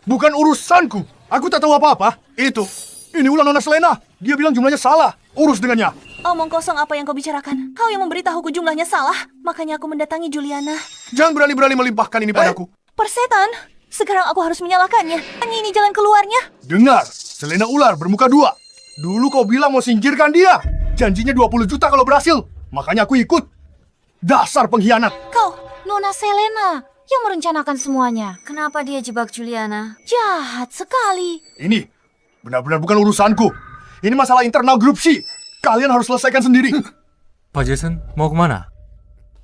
Bukan urusanku. Aku tak tahu apa-apa. Ini ulah Nona Selena. Dia bilang jumlahnya salah. Urus dengannya. Omong kosong apa yang kau bicarakan? Kau yang memberitahuku jumlahnya salah. Makanya aku mendatangi Juliana. Jangan berani-berani melimpahkan ini padaku. Persetan, sekarang aku harus menyalahkannya. Hanya ini jalan keluarnya. Dengar, Selena ular bermuka dua. Dulu kau bilang mau singkirkan dia. Janjinya 20 juta kalau berhasil. Makanya aku ikut. Dasar pengkhianat. Kau, Nona Selena, yang merencanakan semuanya. Kenapa dia jebak Juliana? Jahat sekali. Ini benar-benar bukan urusanku. Ini masalah internal grup C. Kalian harus selesaikan sendiri. Pak Jason, mau kemana?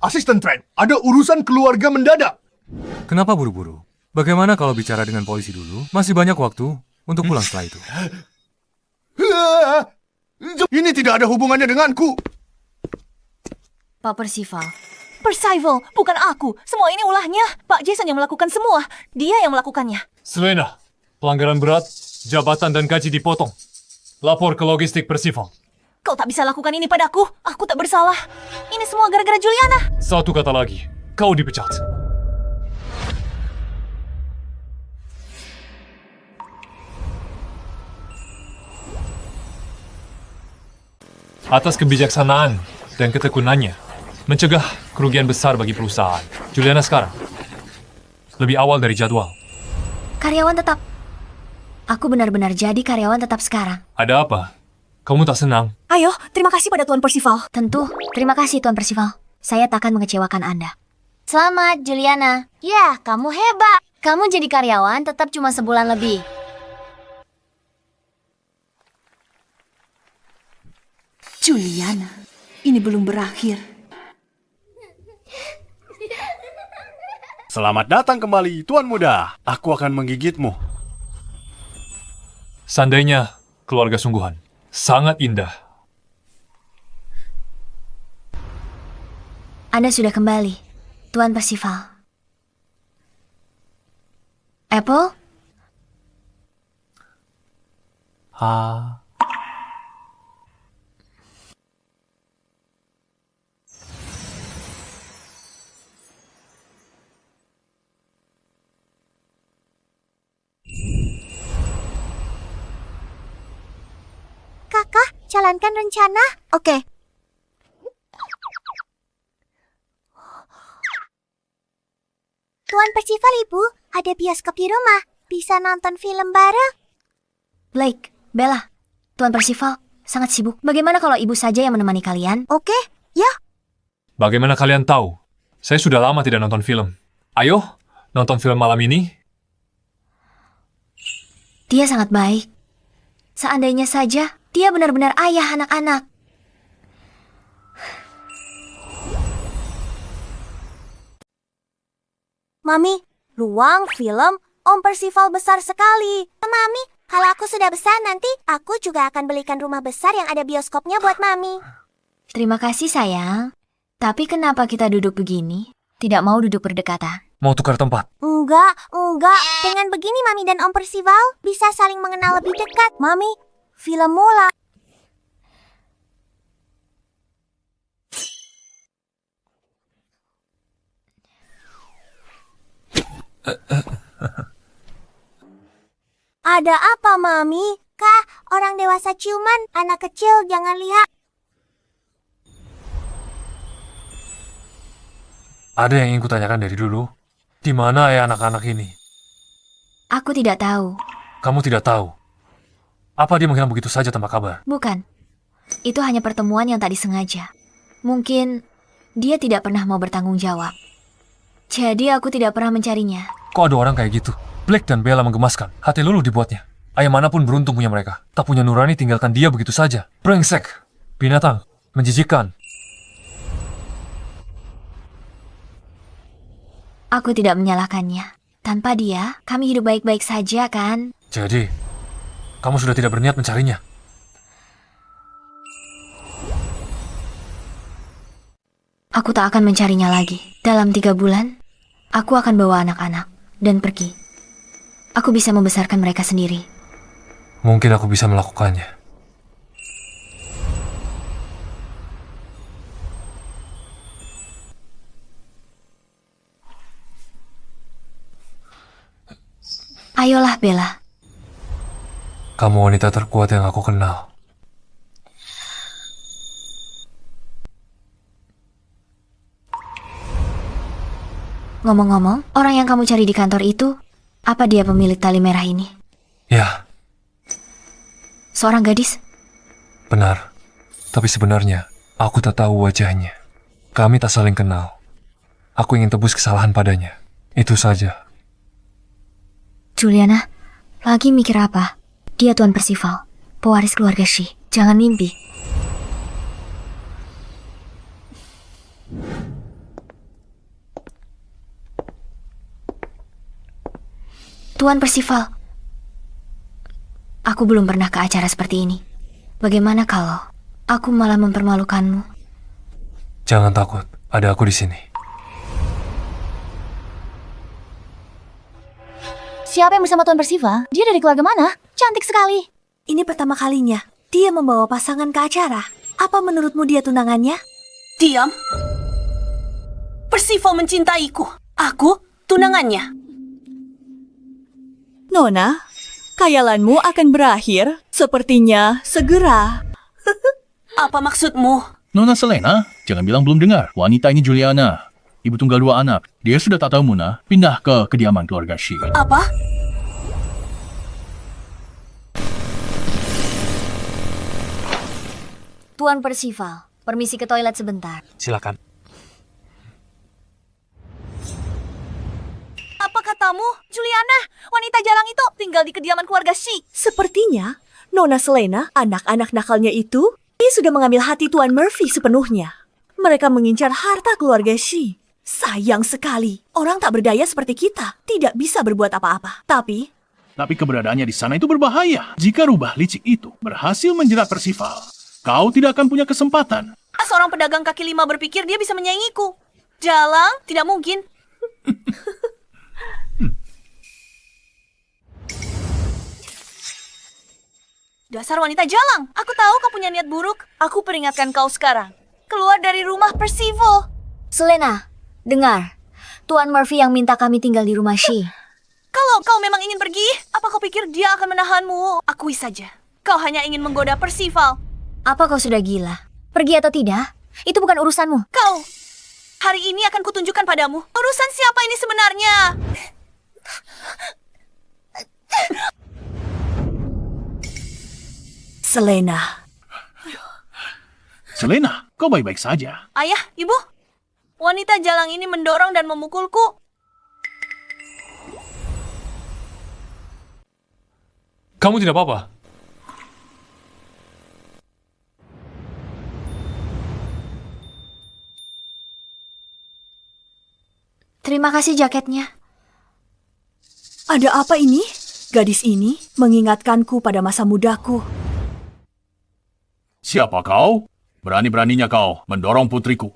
Asisten Trent, ada urusan keluarga mendadak. Kenapa buru-buru? Bagaimana kalau bicara dengan polisi dulu? Masih banyak waktu untuk pulang setelah itu. Ini tidak ada hubungannya denganku. Pak Percival. Percival, bukan aku. Semua ini ulahnya. Pak Jason yang melakukan semua. Dia yang melakukannya. Selena, pelanggaran berat, jabatan dan gaji dipotong. Lapor ke logistik Percival. Kau tak bisa lakukan ini padaku. Aku tak bersalah. Ini semua gara-gara Juliana. Satu kata lagi, kau dipecat. Atas kebijaksanaan dan ketekunannya, mencegah kerugian besar bagi perusahaan. Juliana sekarang lebih awal dari jadwal. Karyawan tetap. Aku benar-benar jadi karyawan tetap sekarang. Ada apa? Kamu tak senang? Ayo, terima kasih pada Tuan Percival. Tentu. Terima kasih Tuan Percival. Saya takkan mengecewakan Anda. Selamat, Juliana. Ya, kamu hebat. Kamu jadi karyawan tetap cuma sebulan lebih. Juliana, ini belum berakhir. Selamat datang kembali, Tuan Muda. Aku akan menggigitmu. Seandainya keluarga sungguhan. Sangat indah. Anda sudah kembali, Tuan Percival. Apple? Kakak, jalankan rencana. Oke. Tuan Percival, Ibu, ada bioskop di rumah. Bisa nonton film bareng. Blake, Bella, Tuan Percival sangat sibuk. Bagaimana kalau ibu saja yang menemani kalian? Oke, ya. Bagaimana kalian tahu? Saya sudah lama tidak nonton film. Ayo, nonton film malam ini. Dia sangat baik. Seandainya saja dia benar-benar ayah anak-anak. Mami, ruang film Om Percival besar sekali. Mami, kalau aku sudah besar nanti, aku juga akan belikan rumah besar yang ada bioskopnya buat Mami. Terima kasih sayang. Tapi kenapa kita duduk begini? Tidak mau duduk berdekatan. Mau tukar tempat? Enggak. Dengan begini Mami dan Om Percival bisa saling mengenal lebih dekat. Mami, film mulai. Ada apa, Mami? Kak, orang dewasa ciuman, anak kecil jangan lihat. Ada yang ingin kutanyakan dari dulu. Di mana ya anak-anak ini? Aku tidak tahu. Kamu tidak tahu? Apa dia menghilang begitu saja tanpa kabar? Bukan. Itu hanya pertemuan yang tak disengaja. Mungkin dia tidak pernah mau bertanggung jawab. Jadi aku tidak pernah mencarinya. Kok ada orang kayak gitu? Blake dan Bella menggemaskan. Hati luluh dibuatnya. Ayah manapun beruntung punya mereka. Tak punya nurani tinggalkan dia begitu saja. Brengsek. Binatang. Menjijikkan. Aku tidak menyalahkannya. Tanpa dia, kami hidup baik-baik saja kan? Jadi, kamu sudah tidak berniat mencarinya. Aku tak akan mencarinya lagi. Dalam 3 bulan, aku akan bawa anak-anak dan pergi. Aku bisa membesarkan mereka sendiri. Mungkin aku bisa melakukannya. Ayolah, Bella. Kamu wanita terkuat yang aku kenal. Ngomong-ngomong, orang yang kamu cari di kantor itu, apa dia pemilik tali merah ini? Ya, Seorang gadis? benar. Tapi sebenarnya, aku tak tahu wajahnya. Kami tak saling kenal. Aku ingin tebus kesalahan padanya. Itu saja. Juliana, lagi mikir apa? Dia Tuan Percival, pewaris keluarga Shi. Jangan mimpi. Tuan Percival, aku belum pernah ke acara seperti ini. Bagaimana kalau aku malah mempermalukanmu? Jangan takut, ada aku di sini. Siapa yang bersama Tuan Percival? Dia dari keluarga mana? Cantik sekali. Ini pertama kalinya dia membawa pasangan ke acara. Apa menurutmu dia tunangannya? Diam. Percival mencintaiku. Aku tunangannya. Nona, khayalanmu akan berakhir sepertinya segera. Apa maksudmu? Nona Selena, jangan bilang belum dengar. Wanita ini Juliana, ibu tunggal 2 anak. Dia sudah tak tahu Muna, pindah ke kediaman keluarga Shi. Apa? Tuan Percival, permisi ke toilet sebentar. Silakan. Apa katamu, Juliana? Wanita jalang itu tinggal di kediaman keluarga Shi. Sepertinya Nona Selena, anak-anak nakalnya itu, dia sudah mengambil hati Tuan Murphy sepenuhnya. Mereka mengincar harta keluarga Shi. Sayang sekali, orang tak berdaya seperti kita tidak bisa berbuat apa-apa. Tapi keberadaannya di sana itu berbahaya. Jika rubah licik itu berhasil menjerat Percival, kau tidak akan punya kesempatan. Seorang pedagang kaki 5 berpikir dia bisa menyaingiku. Jalang? Tidak mungkin. Dasar wanita jalang. Aku tahu kau punya niat buruk. Aku peringatkan kau sekarang. Keluar dari rumah Percival. Selena, dengar. Tuan Murphy yang minta kami tinggal di rumah Shi. Kalau kau memang ingin pergi, apa kau pikir dia akan menahanmu? Akui saja. Kau hanya ingin menggoda Percival. Apa kau sudah gila? Pergi atau tidak? Itu bukan urusanmu. Kau, hari ini akan kutunjukkan padamu urusan siapa ini sebenarnya. Selena, kau baik-baik saja. Ayah, ibu, wanita jalang ini mendorong dan memukulku. Kamu tidak apa-apa? Terima kasih jaketnya. ada apa ini? Gadis ini mengingatkanku pada masa mudaku. Siapa kau? Berani-beraninya kau mendorong putriku.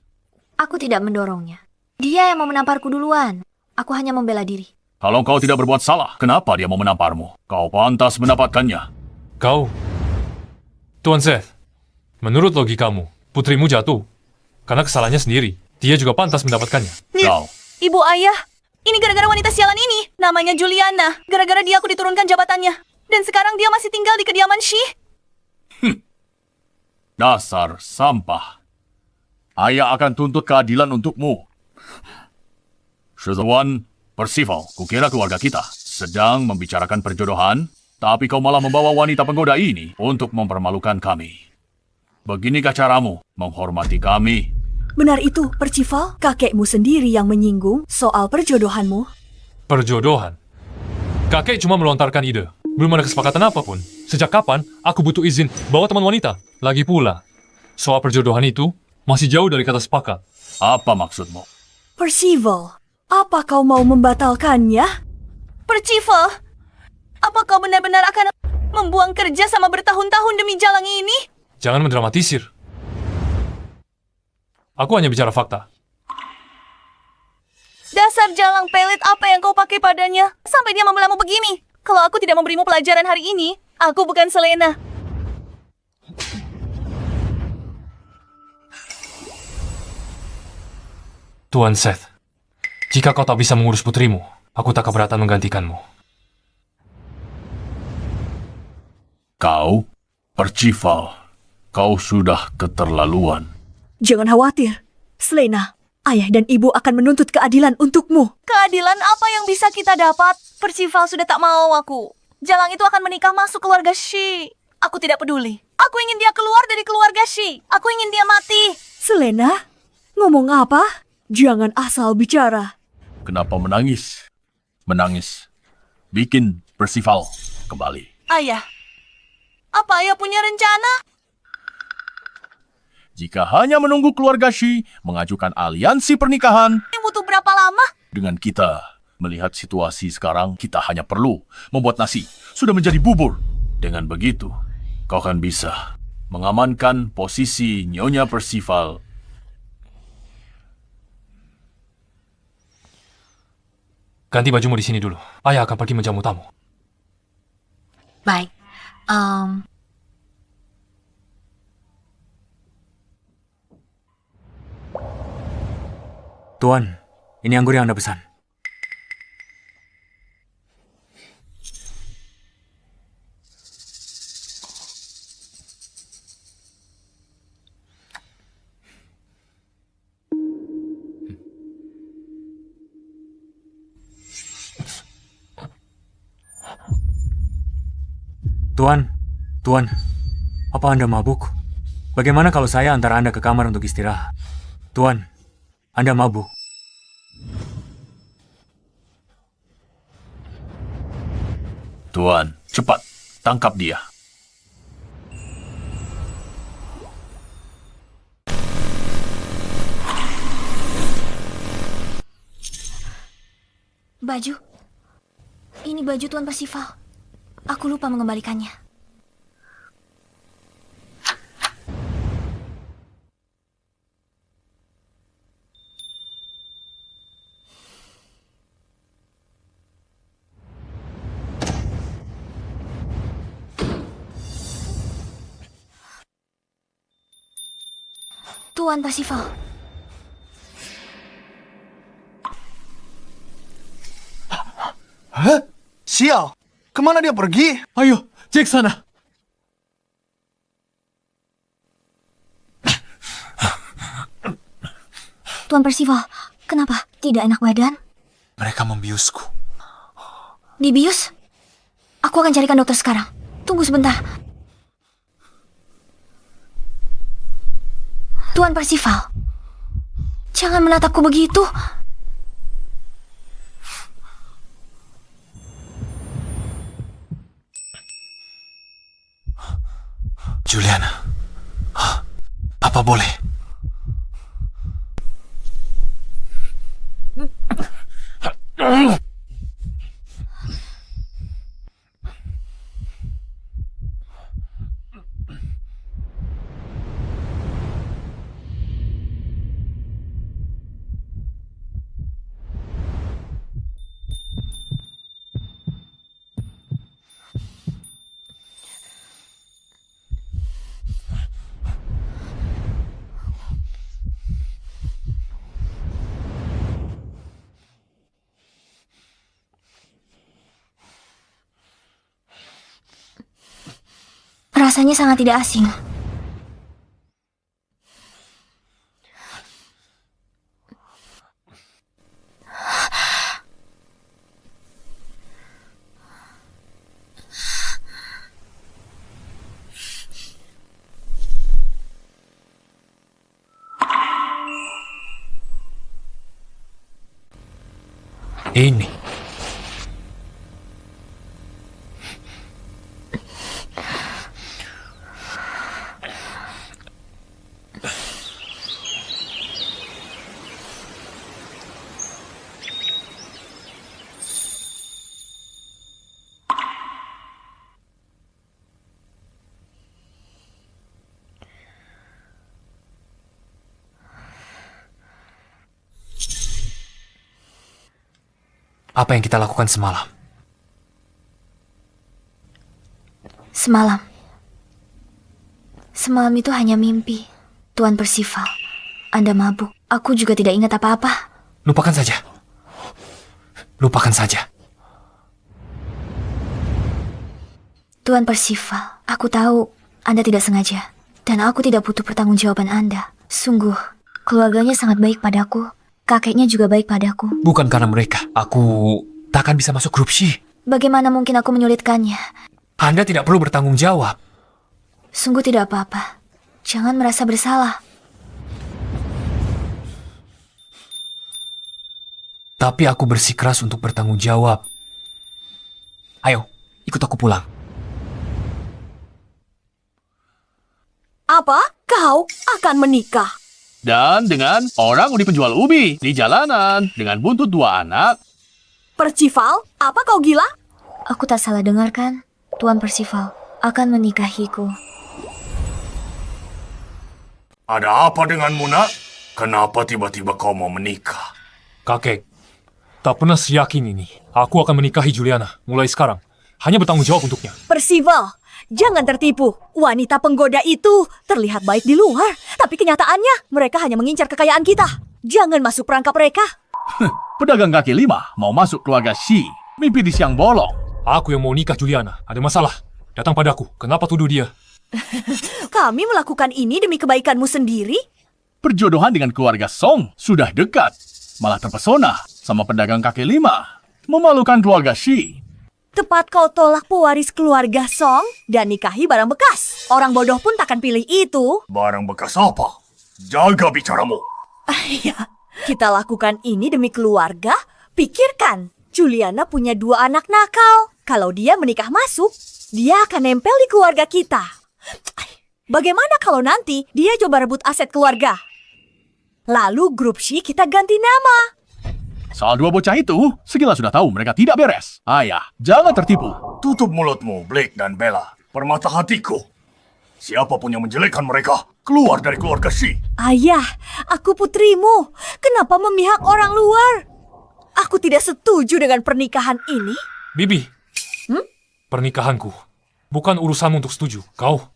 Aku tidak mendorongnya. Dia yang mau menamparku duluan. Aku hanya membela diri. Kalau kau tidak berbuat salah, kenapa dia mau menamparmu? Kau pantas mendapatkannya. Kau, Tuan Seth, menurut logikamu, putrimu jatuh. Karena kesalahannya sendiri. Dia juga pantas mendapatkannya. Kau. Ibu ayah, ini gara-gara wanita sialan ini. Namanya Juliana. Gara-gara dia aku diturunkan jabatannya. Dan sekarang dia masih tinggal di kediaman Shi. Dasar sampah. Ayah akan tuntut keadilan untukmu. Tuan Percival, kukira keluarga kita sedang membicarakan perjodohan, tapi kau malah membawa wanita penggoda ini untuk mempermalukan kami. Beginikah caramu menghormati kami? Benar itu, Percival. Kakekmu sendiri yang menyinggung soal perjodohanmu. Perjodohan? Kakek cuma melontarkan ide. Belum ada kesepakatan apapun. Sejak kapan aku butuh izin bawa teman wanita? Lagi pula, soal perjodohan itu masih jauh dari kata sepakat. Apa maksudmu? Percival, apa kau mau membatalkannya? Percival, apa kau benar-benar akan... Membuang kerja sama bertahun-tahun demi Jalang ini? Jangan mendramatisir. Aku hanya bicara fakta. Dasar Jalang pelit, apa yang kau pakai padanya? Sampai dia membelamu begini. Kalau aku tidak memberimu pelajaran hari ini, aku bukan Selena. Tuan Seth, jika kau tak bisa mengurus putrimu, aku tak keberatan menggantikanmu. Kau, Percival, kau sudah keterlaluan. Jangan khawatir, Selena. Ayah dan ibu akan menuntut keadilan untukmu. Keadilan apa yang bisa kita dapat? Percival sudah tak mau aku. Jalang itu akan menikah masuk keluarga Shi. Aku tidak peduli. Aku ingin dia keluar dari keluarga Shi. Aku ingin dia mati. Selena, ngomong apa? Jangan asal bicara. Kenapa menangis? Menangis. Bikin Percival kembali. Ayah, apa ayah punya rencana? Jika hanya menunggu keluarga Shi mengajukan aliansi pernikahan Butuh berapa lama? dengan kita, melihat situasi sekarang, kita hanya perlu membuat nasi. Sudah menjadi bubur. Dengan begitu, kau akan bisa mengamankan posisi Nyonya Percival. Ganti bajumu di sini dulu. Ayah akan pergi menjamu tamu. Baik. Tuan, ini anggur yang Anda pesan. Tuan, apa Anda mabuk? Bagaimana kalau saya antar Anda ke kamar untuk istirahat? Tuan, Anda mabuk. Tuan, cepat, tangkap dia. Baju. Ini baju Tuan Percival. Aku lupa mengembalikannya. Tuan Percival. Hah? Sial! Kemana dia pergi? Ayo, cek sana. Tuan Percival, kenapa? Tidak enak badan? Mereka membiusku. Dibius? Aku akan carikan dokter sekarang. Tunggu sebentar. Tuan Percival, jangan menatapku begitu. Juliana, apa boleh? Rasanya sangat tidak asing. Ini. Apa yang kita lakukan semalam? Semalam itu hanya mimpi. Tuan Percival, Anda mabuk. Aku juga tidak ingat apa-apa. Lupakan saja. Lupakan saja. Tuan Percival, aku tahu Anda tidak sengaja. Dan aku tidak butuh pertanggungjawaban Anda. Sungguh, keluarganya sangat baik padaku. Kakeknya juga baik padaku. Bukan karena mereka. Aku takkan bisa masuk grup C. Bagaimana mungkin aku menyulitkannya? Anda tidak perlu bertanggung jawab. Sungguh tidak apa-apa. Jangan merasa bersalah. Tapi aku bersikeras untuk bertanggung jawab. Ayo, ikut aku pulang. Apa? Kau akan menikah? Dan dengan orang di penjual ubi di jalanan dengan buntut 2 anak. Percival, apa kau gila? Aku tak salah dengar kan? Tuan Percival akan menikahiku. Ada apa denganmu, nak? Kenapa tiba-tiba kau mau menikah? Kakek, tak pernah seyakin ini. Aku akan menikahi Juliana mulai sekarang. Hanya bertanggung jawab untuknya. Percival, jangan tertipu. Wanita penggoda itu terlihat baik di luar, tapi kenyataannya mereka hanya mengincar kekayaan kita. Jangan masuk perangkap mereka. Pedagang kaki 5 mau masuk keluarga Shi. Mimpi di siang bolong. Aku yang mau nikah Juliana. Ada masalah? Datang padaku. Kenapa tuduh dia? Kami melakukan ini demi kebaikanmu sendiri. Perjodohan dengan keluarga Song sudah dekat. Malah terpesona sama pedagang kaki 5. Memalukan keluarga Shi. Tepat kau tolak pewaris keluarga Song dan nikahi barang bekas. Orang bodoh pun takkan pilih itu. Barang bekas apa? Jaga bicaramu. Ya, kita lakukan ini demi keluarga. Pikirkan, Juliana punya 2 anak nakal. Kalau dia menikah masuk, dia akan nempel di keluarga kita. Bagaimana kalau nanti dia coba rebut aset keluarga? Lalu grup C kita ganti nama. Soal 2 bocah itu, sekilas sudah tahu mereka tidak beres. Ayah, jangan tertipu. Tutup mulutmu, Blake dan Bella. Permata hatiku. Siapapun yang menjelekkan mereka, keluar dari keluarga Shi. Ayah, aku putrimu. Kenapa memihak orang luar? Aku tidak setuju dengan pernikahan ini. Bibi, pernikahanku bukan urusanmu untuk setuju. Kau.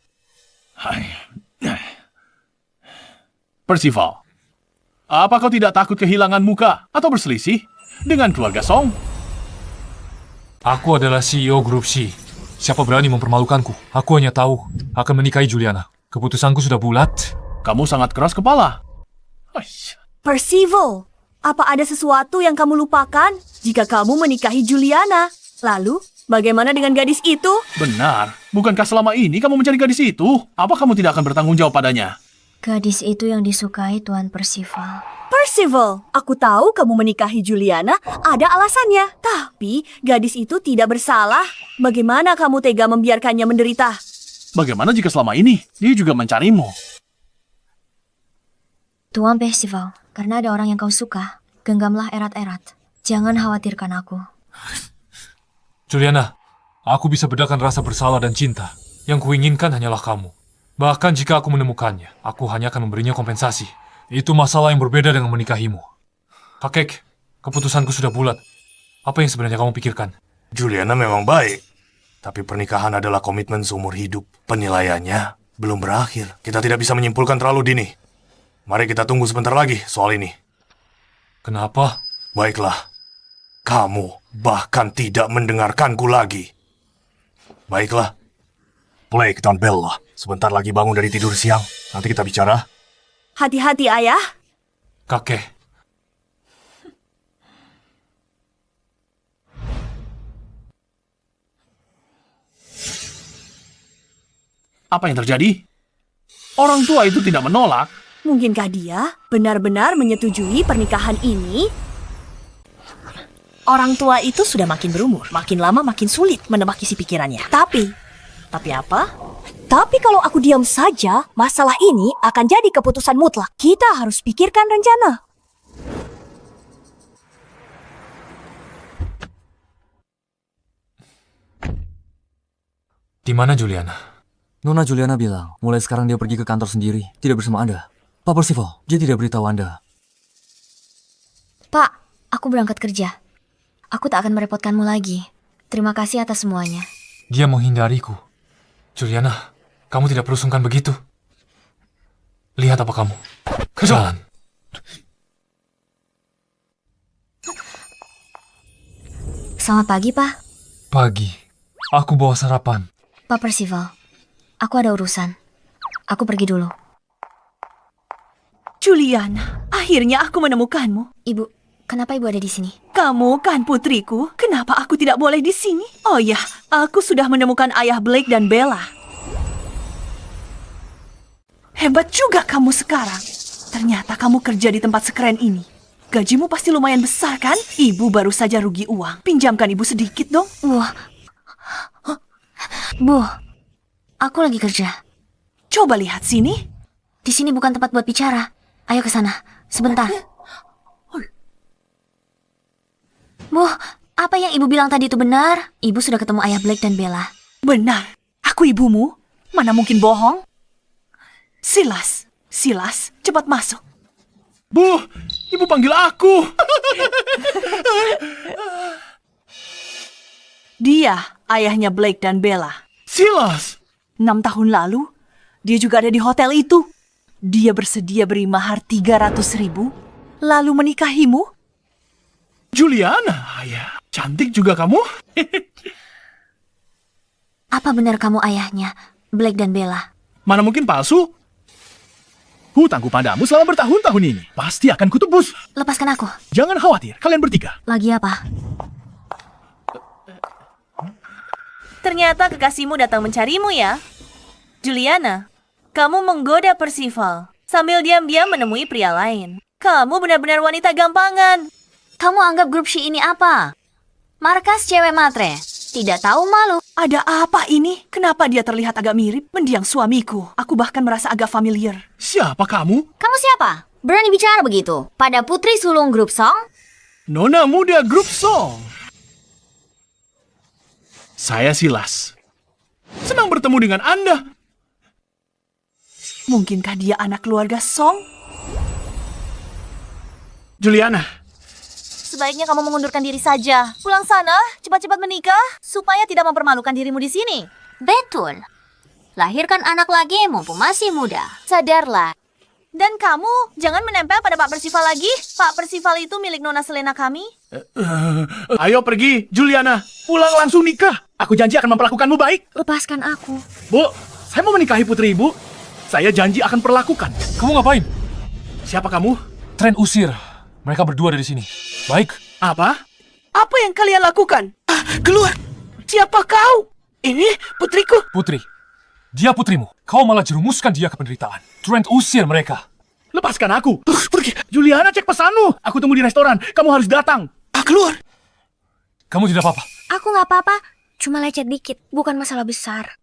Percival, apa kau tidak takut kehilangan muka atau berselisih dengan keluarga Song? Aku adalah CEO grup C. Siapa berani mempermalukanku? Aku hanya tahu akan menikahi Juliana. Keputusanku sudah bulat. Kamu sangat keras kepala. Percival, apa ada sesuatu yang kamu lupakan jika kamu menikahi Juliana? Lalu, bagaimana dengan gadis itu? Benar. Bukankah selama ini kamu mencari gadis itu? Apa kamu tidak akan bertanggung jawab padanya? Gadis itu yang disukai Tuan Percival. Percival, aku tahu kamu menikahi Juliana ada alasannya. Tapi gadis itu tidak bersalah. Bagaimana kamu tega membiarkannya menderita? Bagaimana jika selama ini dia juga mencarimu? Tuan Percival, karena ada orang yang kau suka, genggamlah erat-erat. Jangan khawatirkan aku. Juliana, aku bisa bedakan rasa bersalah dan cinta. Yang kuinginkan hanyalah kamu. Bahkan jika aku menemukannya, aku hanya akan memberinya kompensasi. Itu masalah yang berbeda dengan menikahimu. Kakek, keputusanku sudah bulat. Apa yang sebenarnya kamu pikirkan? Juliana memang baik, tapi pernikahan adalah komitmen seumur hidup. Penilaiannya belum berakhir. Kita tidak bisa menyimpulkan terlalu dini. Mari kita tunggu sebentar lagi soal ini. Kenapa? Baiklah, kamu bahkan tidak mendengarkanku lagi. Baiklah, Blake dan Bella, sebentar lagi bangun dari tidur siang. Nanti kita bicara. Hati-hati, Ayah. Kakek. Apa yang terjadi? Orang tua itu tidak menolak. Mungkinkah dia benar-benar menyetujui pernikahan ini? Orang tua itu sudah makin berumur. Makin lama makin sulit menebak isi pikirannya. Tapi apa? Tapi kalau aku diam saja, masalah ini akan jadi keputusan mutlak. Kita harus pikirkan rencana. Di mana Juliana? Nona Juliana bilang, mulai sekarang dia pergi ke kantor sendiri, tidak bersama Anda. Pak Percival, dia tidak beritahu Anda. Pak, aku berangkat kerja. Aku tak akan merepotkanmu lagi. Terima kasih atas semuanya. Dia menghindariku. Juliana, kamu tidak perlu sungkan begitu. Lihat apa kamu. Jalan. Selamat pagi, Pak. Pagi. Aku bawa sarapan. Pak Percival, aku ada urusan. Aku pergi dulu. Juliana, akhirnya aku menemukanmu. Ibu, kenapa ibu ada di sini? Kamu kan putriku, kenapa aku tidak boleh di sini? Oh ya, aku sudah menemukan ayah Blake dan Bella. Hebat juga kamu sekarang. Ternyata kamu kerja di tempat sekeren ini. Gajimu pasti lumayan besar kan? Ibu baru saja rugi uang. Pinjamkan ibu sedikit dong. Wah. Bu, aku lagi kerja. Coba lihat sini. Di sini bukan tempat buat bicara. Ayo ke sana, sebentar. Bu, apa yang ibu bilang tadi itu benar? Ibu sudah ketemu ayah Blake dan Bella. Benar. Aku ibumu. Mana mungkin bohong? Silas, Silas, cepat masuk. Bu, ibu panggil aku. Dia ayahnya Blake dan Bella. Silas. 6 tahun lalu, dia juga ada di hotel itu. Dia bersedia beri mahar 300.000, lalu menikahimu. Juliana, ayah. Cantik juga kamu. Apa benar kamu ayahnya, Blake dan Bella? Mana mungkin palsu? Hutangku padamu selama bertahun-tahun ini pasti akan kutebus. Lepaskan aku. Jangan khawatir, kalian bertiga. Lagi apa? Ternyata kekasihmu datang mencarimu ya. Juliana, kamu menggoda Percival sambil diam-diam menemui pria lain. Kamu benar-benar wanita gampangan. Kamu anggap grup She ini apa? Markas cewek matre. Tidak tahu malu. Ada apa ini? Kenapa dia terlihat agak mirip mendiang suamiku? Aku bahkan merasa agak familiar. Siapa kamu? Kamu siapa? Berani bicara begitu? Pada putri sulung grup Song? Nona muda grup Song. Saya Silas. Senang bertemu dengan Anda. Mungkinkah dia anak keluarga Song? Juliana. Sebaiknya kamu mengundurkan diri saja. Pulang sana, cepat-cepat menikah, supaya tidak mempermalukan dirimu di sini. Betul. Lahirkan anak lagi mumpung masih muda. Sadarlah. Dan kamu, jangan menempel pada Pak Percival lagi. Pak Percival itu milik Nona Selena kami. Ayo pergi, Juliana. Pulang langsung nikah. Aku janji akan memperlakukanmu baik. Lepaskan aku. Bu, saya mau menikahi putri ibu. Saya janji akan perlakukan. Kamu ngapain? Siapa kamu? Tren usir. Mereka berdua dari sini. Baik. Apa? Apa yang kalian lakukan? Keluar! Siapa kau? Ini putriku. Putri. Dia putrimu. Kau malah jerumuskan dia ke penderitaan. Trent usir mereka. Lepaskan aku. Pergi. Juliana, cek pesanmu. Aku tunggu di restoran. Kamu harus datang. Keluar! Kamu tidak apa-apa. Aku nggak apa-apa. Cuma lecet dikit. Bukan masalah besar.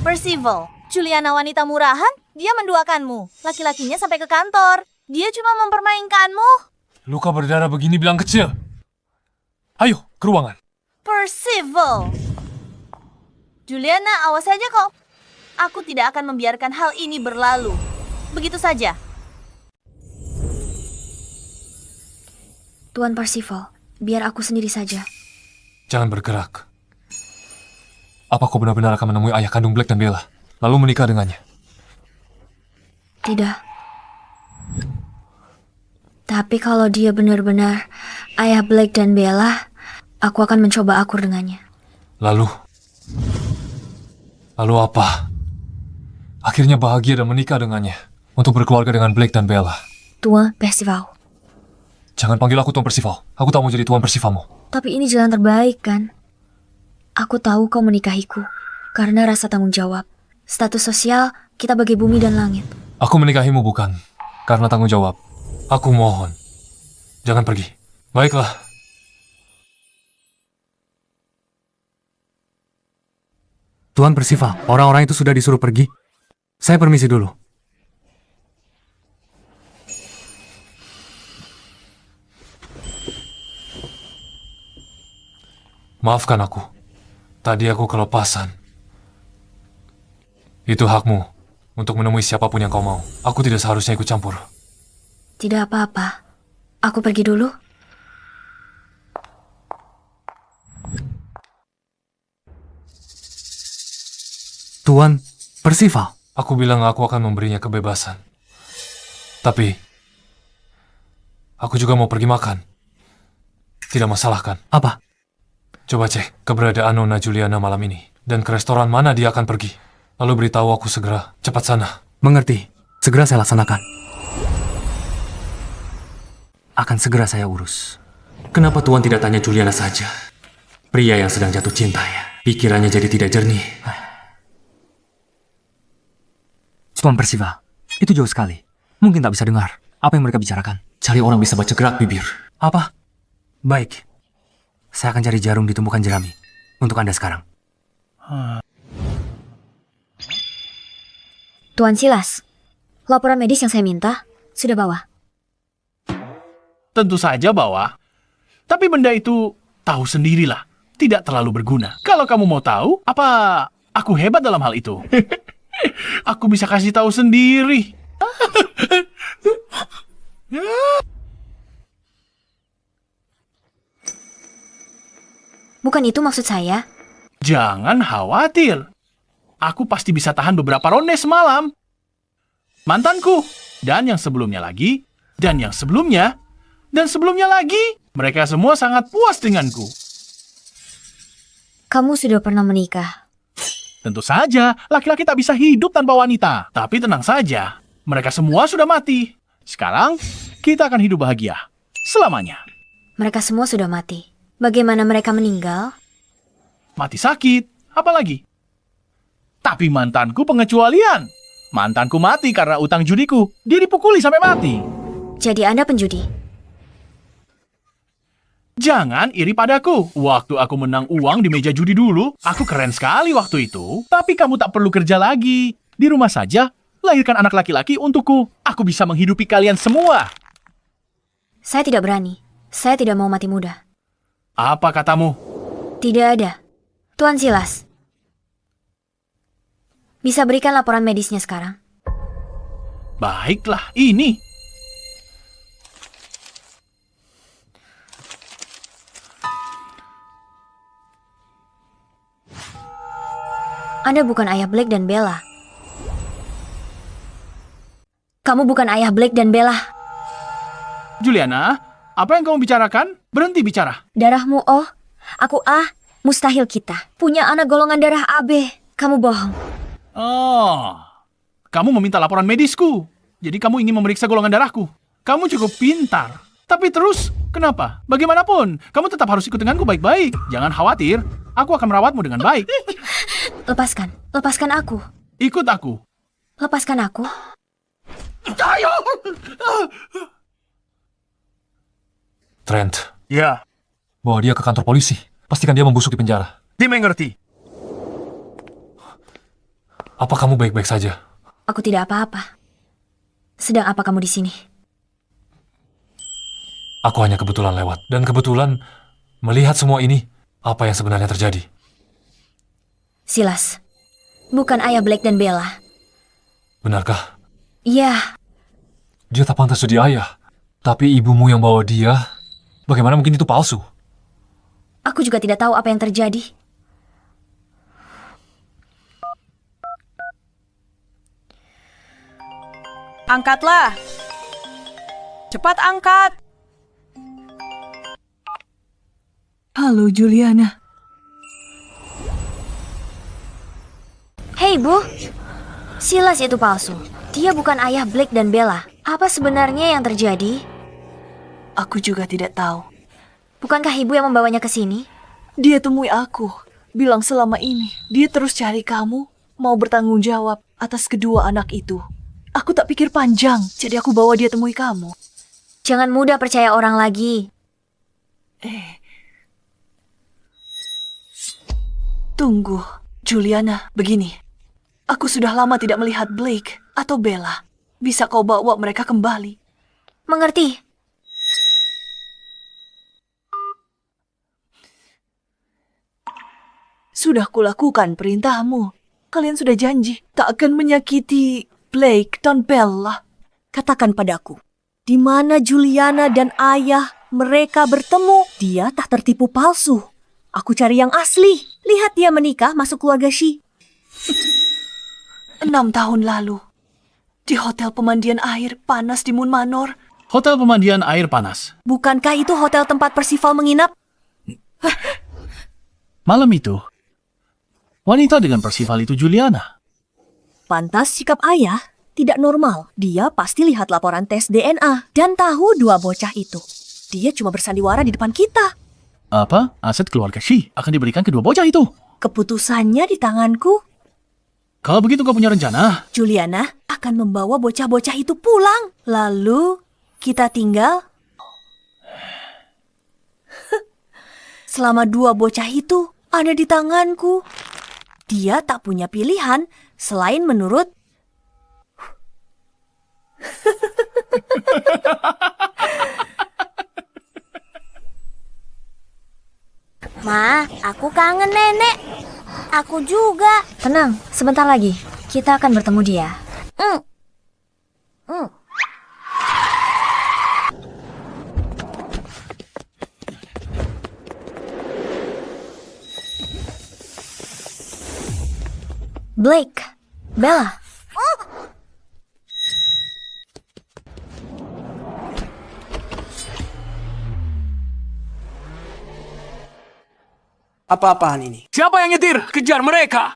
Percival, Juliana wanita murahan, dia menduakanmu. Laki-lakinya sampai ke kantor. Dia cuma mempermainkanmu. Luka berdarah begini bilang kecil. Ayo, ke ruangan. Percival. Juliana, awas saja kau. Aku tidak akan membiarkan hal ini berlalu. Begitu saja. Tuan Percival, biar aku sendiri saja. Jangan bergerak. Apa kau benar-benar akan menemui ayah kandung Blake dan Bella, lalu menikah dengannya? Tidak. Tapi kalau dia benar-benar ayah Blake dan Bella, aku akan mencoba akur dengannya. Lalu apa? Akhirnya bahagia dan menikah dengannya untuk berkeluarga dengan Blake dan Bella. Tuan Percival. Jangan panggil aku Tuan Percival. Aku tak mau jadi Tuan Percivalmu. Tapi ini jalan terbaik, kan? Aku tahu kau menikahiku karena rasa tanggung jawab. Status sosial, kita bagi bumi dan langit. Aku menikahimu bukan karena tanggung jawab. Aku mohon, jangan pergi. Baiklah. Tuan Percival, orang-orang itu sudah disuruh pergi. Saya permisi dulu. Maafkan aku. Tadi aku kelepasan. Itu hakmu untuk menemui siapapun yang kau mau. Aku tidak seharusnya ikut campur. Tidak apa-apa. Aku pergi dulu. Tuan Percival. Aku bilang aku akan memberinya kebebasan. Tapi, aku juga mau pergi makan. Tidak masalah kan? Apa? Coba cek keberadaan Nona Juliana malam ini. Dan ke restoran mana dia akan pergi. Lalu beritahu aku segera. Cepat sana. Mengerti. Segera saya laksanakan. Akan segera saya urus. Kenapa Tuan tidak tanya Juliana saja? Pria yang sedang jatuh cinta ya. Pikirannya jadi tidak jernih. Tuan Percival, itu jauh sekali. Mungkin tak bisa dengar apa yang mereka bicarakan. Cari orang bisa baca gerak bibir. Apa? Baik. Saya akan cari jarum di tumpukan jerami. Untuk Anda sekarang. Tuan Silas, laporan medis yang saya minta sudah bawa. Tentu saja bawa. Tapi benda itu tahu sendirilah. Tidak terlalu berguna. Kalau kamu mau tahu, apa aku hebat dalam hal itu? Aku bisa kasih tahu sendiri. Bukan itu maksud saya. Jangan khawatir. Aku pasti bisa tahan beberapa ronde semalam. Mantanku. Dan yang sebelumnya lagi. Dan yang sebelumnya. Dan sebelumnya lagi. Mereka semua sangat puas denganku. Kamu sudah pernah menikah. Tentu saja, laki-laki tak bisa hidup tanpa wanita. Tapi tenang saja, mereka semua sudah mati. Sekarang, kita akan hidup bahagia. Selamanya. Mereka semua sudah mati. Bagaimana mereka meninggal? Mati sakit, apalagi? Tapi mantanku pengecualian. Mantanku mati karena utang judiku. Dia dipukuli sampai mati. Jadi Anda penjudi? Jangan iri padaku. Waktu aku menang uang di meja judi dulu, aku keren sekali waktu itu. Tapi kamu tak perlu kerja lagi. Di rumah saja, lahirkan anak laki-laki untukku. Aku bisa menghidupi kalian semua. Saya tidak berani. Saya tidak mau mati muda. Apa katamu? Tidak ada. Tuan Silas, bisa berikan laporan medisnya sekarang? Baiklah, ini. Anda bukan ayah Blake dan Bella. Kamu bukan ayah Blake dan Bella. Juliana, apa yang kamu bicarakan? Berhenti bicara. Darahmu O, aku A. Mustahil kita punya anak golongan darah AB. Kamu bohong. Oh, kamu meminta laporan medisku. Jadi kamu ingin memeriksa golongan darahku. Kamu cukup pintar. Tapi terus, kenapa? Bagaimanapun, kamu tetap harus ikut denganku baik-baik. Jangan khawatir, aku akan merawatmu dengan baik. Lepaskan aku. Ikut aku. Lepaskan aku. Ayo! Trent, Ya, bawa dia ke kantor polisi. Pastikan dia membusuk di penjara. dimengerti. Apa kamu baik-baik saja? Aku tidak apa-apa. Sedang apa kamu di sini? Aku hanya kebetulan lewat. Dan kebetulan melihat semua ini, apa yang sebenarnya terjadi. Silas, bukan ayah Blake dan Bella. Benarkah? Iya. Dia tak pantas jadi ayah. Tapi ibumu yang bawa dia, bagaimana mungkin itu palsu? Aku juga tidak tahu apa yang terjadi. Angkatlah. Cepat angkat. Halo, Juliana. Hei, Bu. Silas itu palsu. Dia bukan ayah Blake dan Bella. Apa sebenarnya yang terjadi? Aku juga tidak tahu. Bukankah ibu yang membawanya ke sini? Dia temui aku. Bilang selama ini dia terus cari kamu. Mau bertanggung jawab atas kedua anak itu. Aku tak pikir panjang, jadi aku bawa dia temui kamu. Jangan mudah percaya orang lagi. Tunggu, Juliana, begini. Aku sudah lama tidak melihat Blake atau Bella. Bisa kau bawa mereka kembali? Mengerti? Sudah kulakukan perintahmu. Kalian sudah janji tak akan menyakiti Blake dan Bella. Katakan padaku, di mana Juliana dan ayah mereka bertemu? Dia tak tertipu palsu. Aku cari yang asli. Lihat dia menikah masuk keluarga Shi. 6 tahun lalu. Di hotel pemandian air panas di Moon Manor. Hotel pemandian air panas. Bukankah itu hotel tempat Percival menginap? Malam itu, wanita dengan Percival itu Juliana. Pantas sikap ayah tidak normal. Dia pasti lihat laporan tes DNA dan tahu 2 bocah itu. Dia cuma bersandiwara di depan kita. Apa? Aset keluarga Shi akan diberikan kedua bocah itu. Keputusannya di tanganku. Kalau begitu kau punya rencana? Juliana akan membawa bocah-bocah itu pulang. Lalu kita tinggal. Selama 2 bocah itu ada di tanganku. Dia tak punya pilihan selain menurut. Ma, aku kangen nenek. Aku juga. Tenang, sebentar lagi. Kita akan bertemu dia. Blake, Bella. Apa-apaan ini? Siapa yang nyetir? Kejar mereka!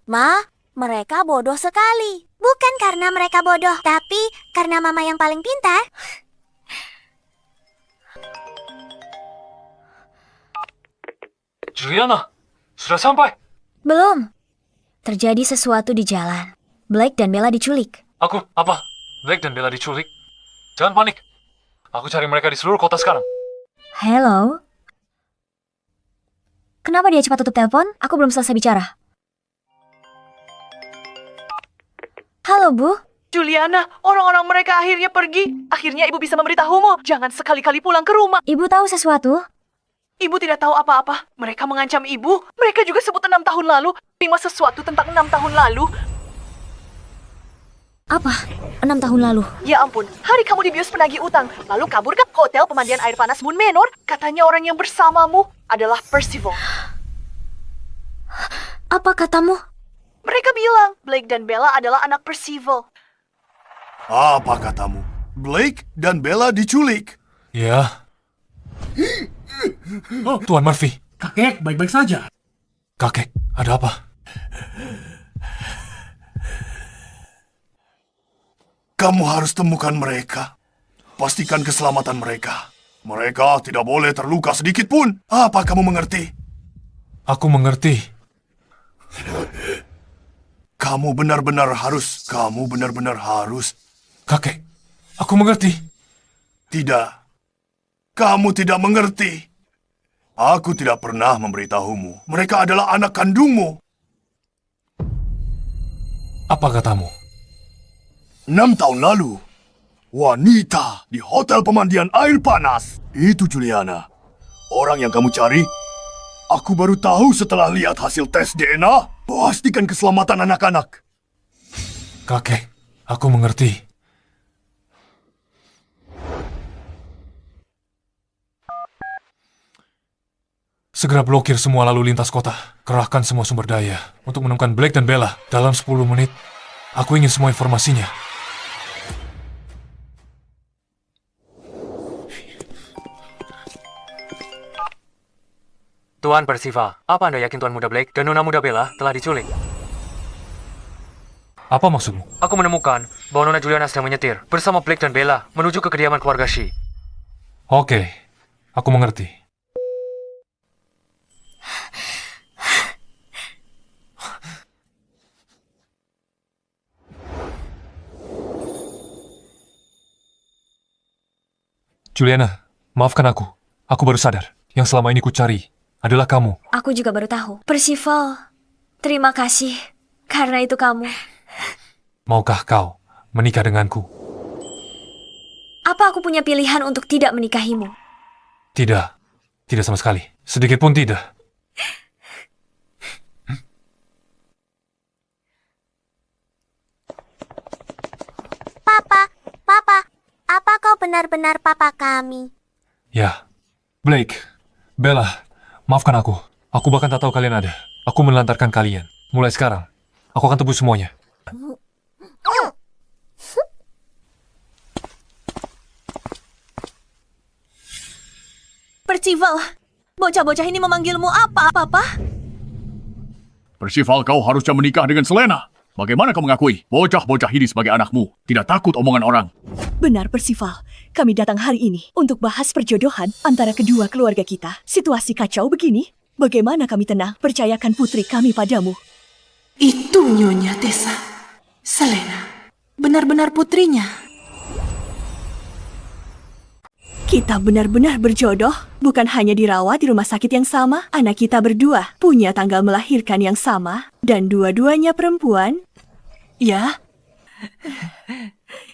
Ma, mereka bodoh sekali. Bukan karena mereka bodoh, tapi karena mama yang paling pintar. Juliana, sudah sampai? Belum. Terjadi sesuatu di jalan. Blake dan Bella diculik. Apa? Blake dan Bella diculik? Jangan panik. Aku cari mereka di seluruh kota sekarang. Hello? Kenapa dia cepat tutup telepon? Aku belum selesai bicara. Halo, Bu. Juliana, orang-orang mereka akhirnya pergi. Akhirnya ibu bisa memberitahumu. Jangan sekali-kali pulang ke rumah. Ibu tahu sesuatu? Ibu tidak tahu apa-apa. Mereka mengancam ibu. Mereka juga sebut 6 tahun lalu. Terima sesuatu tentang 6 tahun lalu. Apa? 6 tahun lalu? Ya ampun, hari kamu dibius penagih utang. Lalu kabur ke hotel pemandian air panas Moon Manor. Katanya orang yang bersamamu adalah Percival. Apa katamu? Mereka bilang Blake dan Bella adalah anak Percival. Apa katamu? Blake dan Bella diculik. Ya. Oh, Tuan Murphy. Kakek, baik-baik saja. Kakek, ada apa? Kamu harus temukan mereka. Pastikan keselamatan mereka. Mereka tidak boleh terluka sedikit pun. Apa kamu mengerti? Aku mengerti. Kamu benar-benar harus. Kakek, aku mengerti. Tidak. Kamu tidak mengerti. Aku tidak pernah memberitahumu. Mereka adalah anak kandungmu. Apa katamu? 6 tahun lalu, wanita di hotel pemandian air panas. Itu Juliana. Orang yang kamu cari. Aku baru tahu setelah lihat hasil tes DNA. Pastikan keselamatan anak-anak. Kakek, aku mengerti. Segera blokir semua lalu lintas kota. Kerahkan semua sumber daya untuk menemukan Blake dan Bella. Dalam 10 menit, aku ingin semua informasinya. Tuan Percival, apa Anda yakin Tuan Muda Blake dan Nona Muda Bella telah diculik? Apa maksudmu? Aku menemukan bahwa Nona Juliana sedang menyetir bersama Blake dan Bella menuju ke kediaman keluarga Shi. Oke, aku mengerti. Juliana, maafkan aku. Aku baru sadar. Yang selama ini ku cari adalah kamu. Aku juga baru tahu. Percival, terima kasih. Karena itu kamu. Maukah kau menikah denganku? Apa aku punya pilihan untuk tidak menikahimu? Tidak. Tidak sama sekali. Sedikit pun tidak. Papa, apa kau benar-benar papa kami? Ya, Blake, Bella, Maafkan aku. Aku bahkan tak tahu kalian ada. Aku menelantarkan kalian. Mulai sekarang, aku akan tebus semuanya. Percival, bocah-bocah ini memanggilmu apa, Papa? Percival, kau harusnya menikah dengan Selena. Bagaimana kau mengakui bocah-bocah ini sebagai anakmu? Tidak takut omongan orang. Benar, Percival. Kami datang hari ini untuk bahas perjodohan antara kedua keluarga kita. Situasi kacau begini. Bagaimana kami tenang percayakan putri kami padamu? Itu Nyonya Tessa. Selena, benar-benar putrinya. Kita benar-benar berjodoh, bukan hanya dirawat di rumah sakit yang sama. Anak kita berdua punya tanggal melahirkan yang sama, dan dua-duanya perempuan. Ya?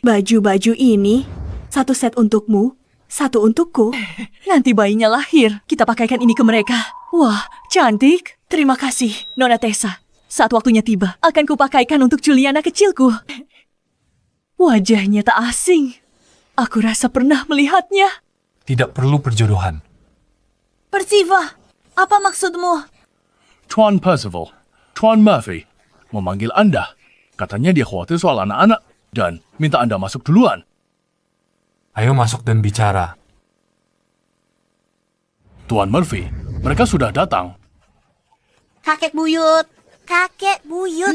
Baju-baju ini, satu set untukmu, satu untukku. Nanti bayinya lahir, kita pakaikan ini ke mereka. Wah, cantik. Terima kasih, Nona Tessa. Saat waktunya tiba, akan kupakaikan untuk Juliana kecilku. Wajahnya tak asing. Aku rasa pernah melihatnya. Tidak perlu perjodohan. Percival, apa maksudmu? Tuan Percival, Tuan Murphy memanggil Anda. Katanya dia khawatir soal anak-anak dan minta Anda masuk duluan. Ayo masuk dan bicara. Tuan Murphy, mereka sudah datang. Kakek buyut. Kakek buyut.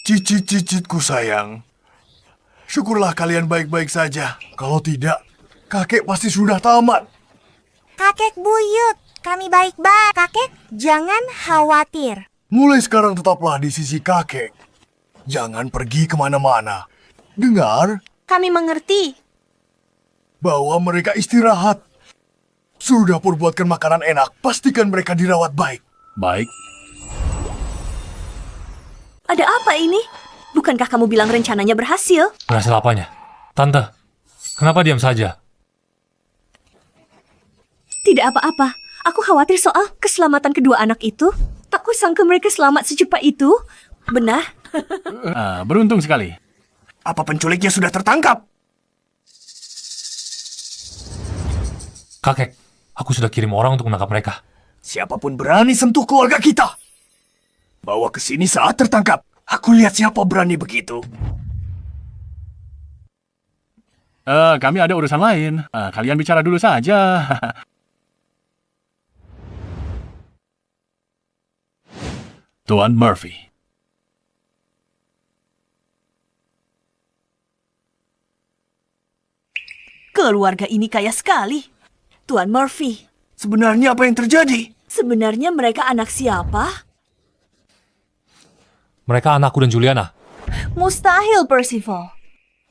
Cicit-cicitku sayang. Syukurlah kalian baik-baik saja. Kalau tidak, kakek pasti sudah tamat. Kakek buyut. Kami baik-baik. Kakek, jangan khawatir. Mulai sekarang tetaplah di sisi kakek. Jangan pergi kemana-mana. Dengar? Kami mengerti. Bawa mereka istirahat. Sudah pur buatkan makanan enak. Pastikan mereka dirawat baik. Baik. Ada apa ini? Bukankah kamu bilang rencananya berhasil? Berhasil apanya? Tante, kenapa diam saja? Tidak apa-apa. Aku khawatir soal keselamatan kedua anak itu. Tak kusangka mereka selamat secepat itu. Benar? Beruntung sekali. Apa penculiknya sudah tertangkap? Kakek, aku sudah kirim orang untuk menangkap mereka. Siapapun berani sentuh keluarga kita, bawa ke sini saat tertangkap. Aku lihat siapa berani begitu. Kami ada urusan lain. Kalian bicara dulu saja. Tuan Murphy. Keluarga ini kaya sekali. Tuan Murphy, Sebenarnya apa yang terjadi? sebenarnya mereka anak siapa? Mereka anakku dan Juliana. Mustahil, Percival.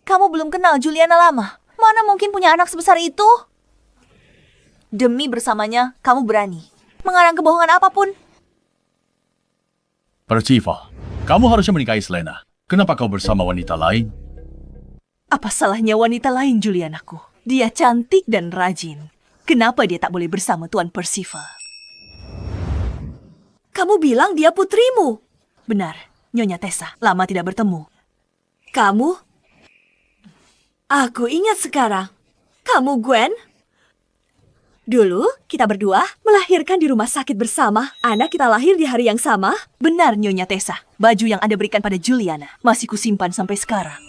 Kamu belum kenal Juliana lama. Mana mungkin punya anak sebesar itu? Demi bersamanya, kamu berani mengarang kebohongan apapun. Percival, kamu harusnya menikahi Selena. Kenapa kau bersama wanita lain? Apa salahnya wanita lain, Julianaku? Dia cantik dan rajin. Kenapa dia tak boleh bersama Tuan Percival? Kamu bilang dia putrimu. Benar, Nyonya Tessa. Lama tidak bertemu. Kamu? Aku ingat sekarang. Kamu Gwen? Dulu, kita berdua melahirkan di rumah sakit bersama. Anak kita lahir di hari yang sama. Benar, Nyonya Tessa. Baju yang Anda berikan pada Juliana masih kusimpan sampai sekarang.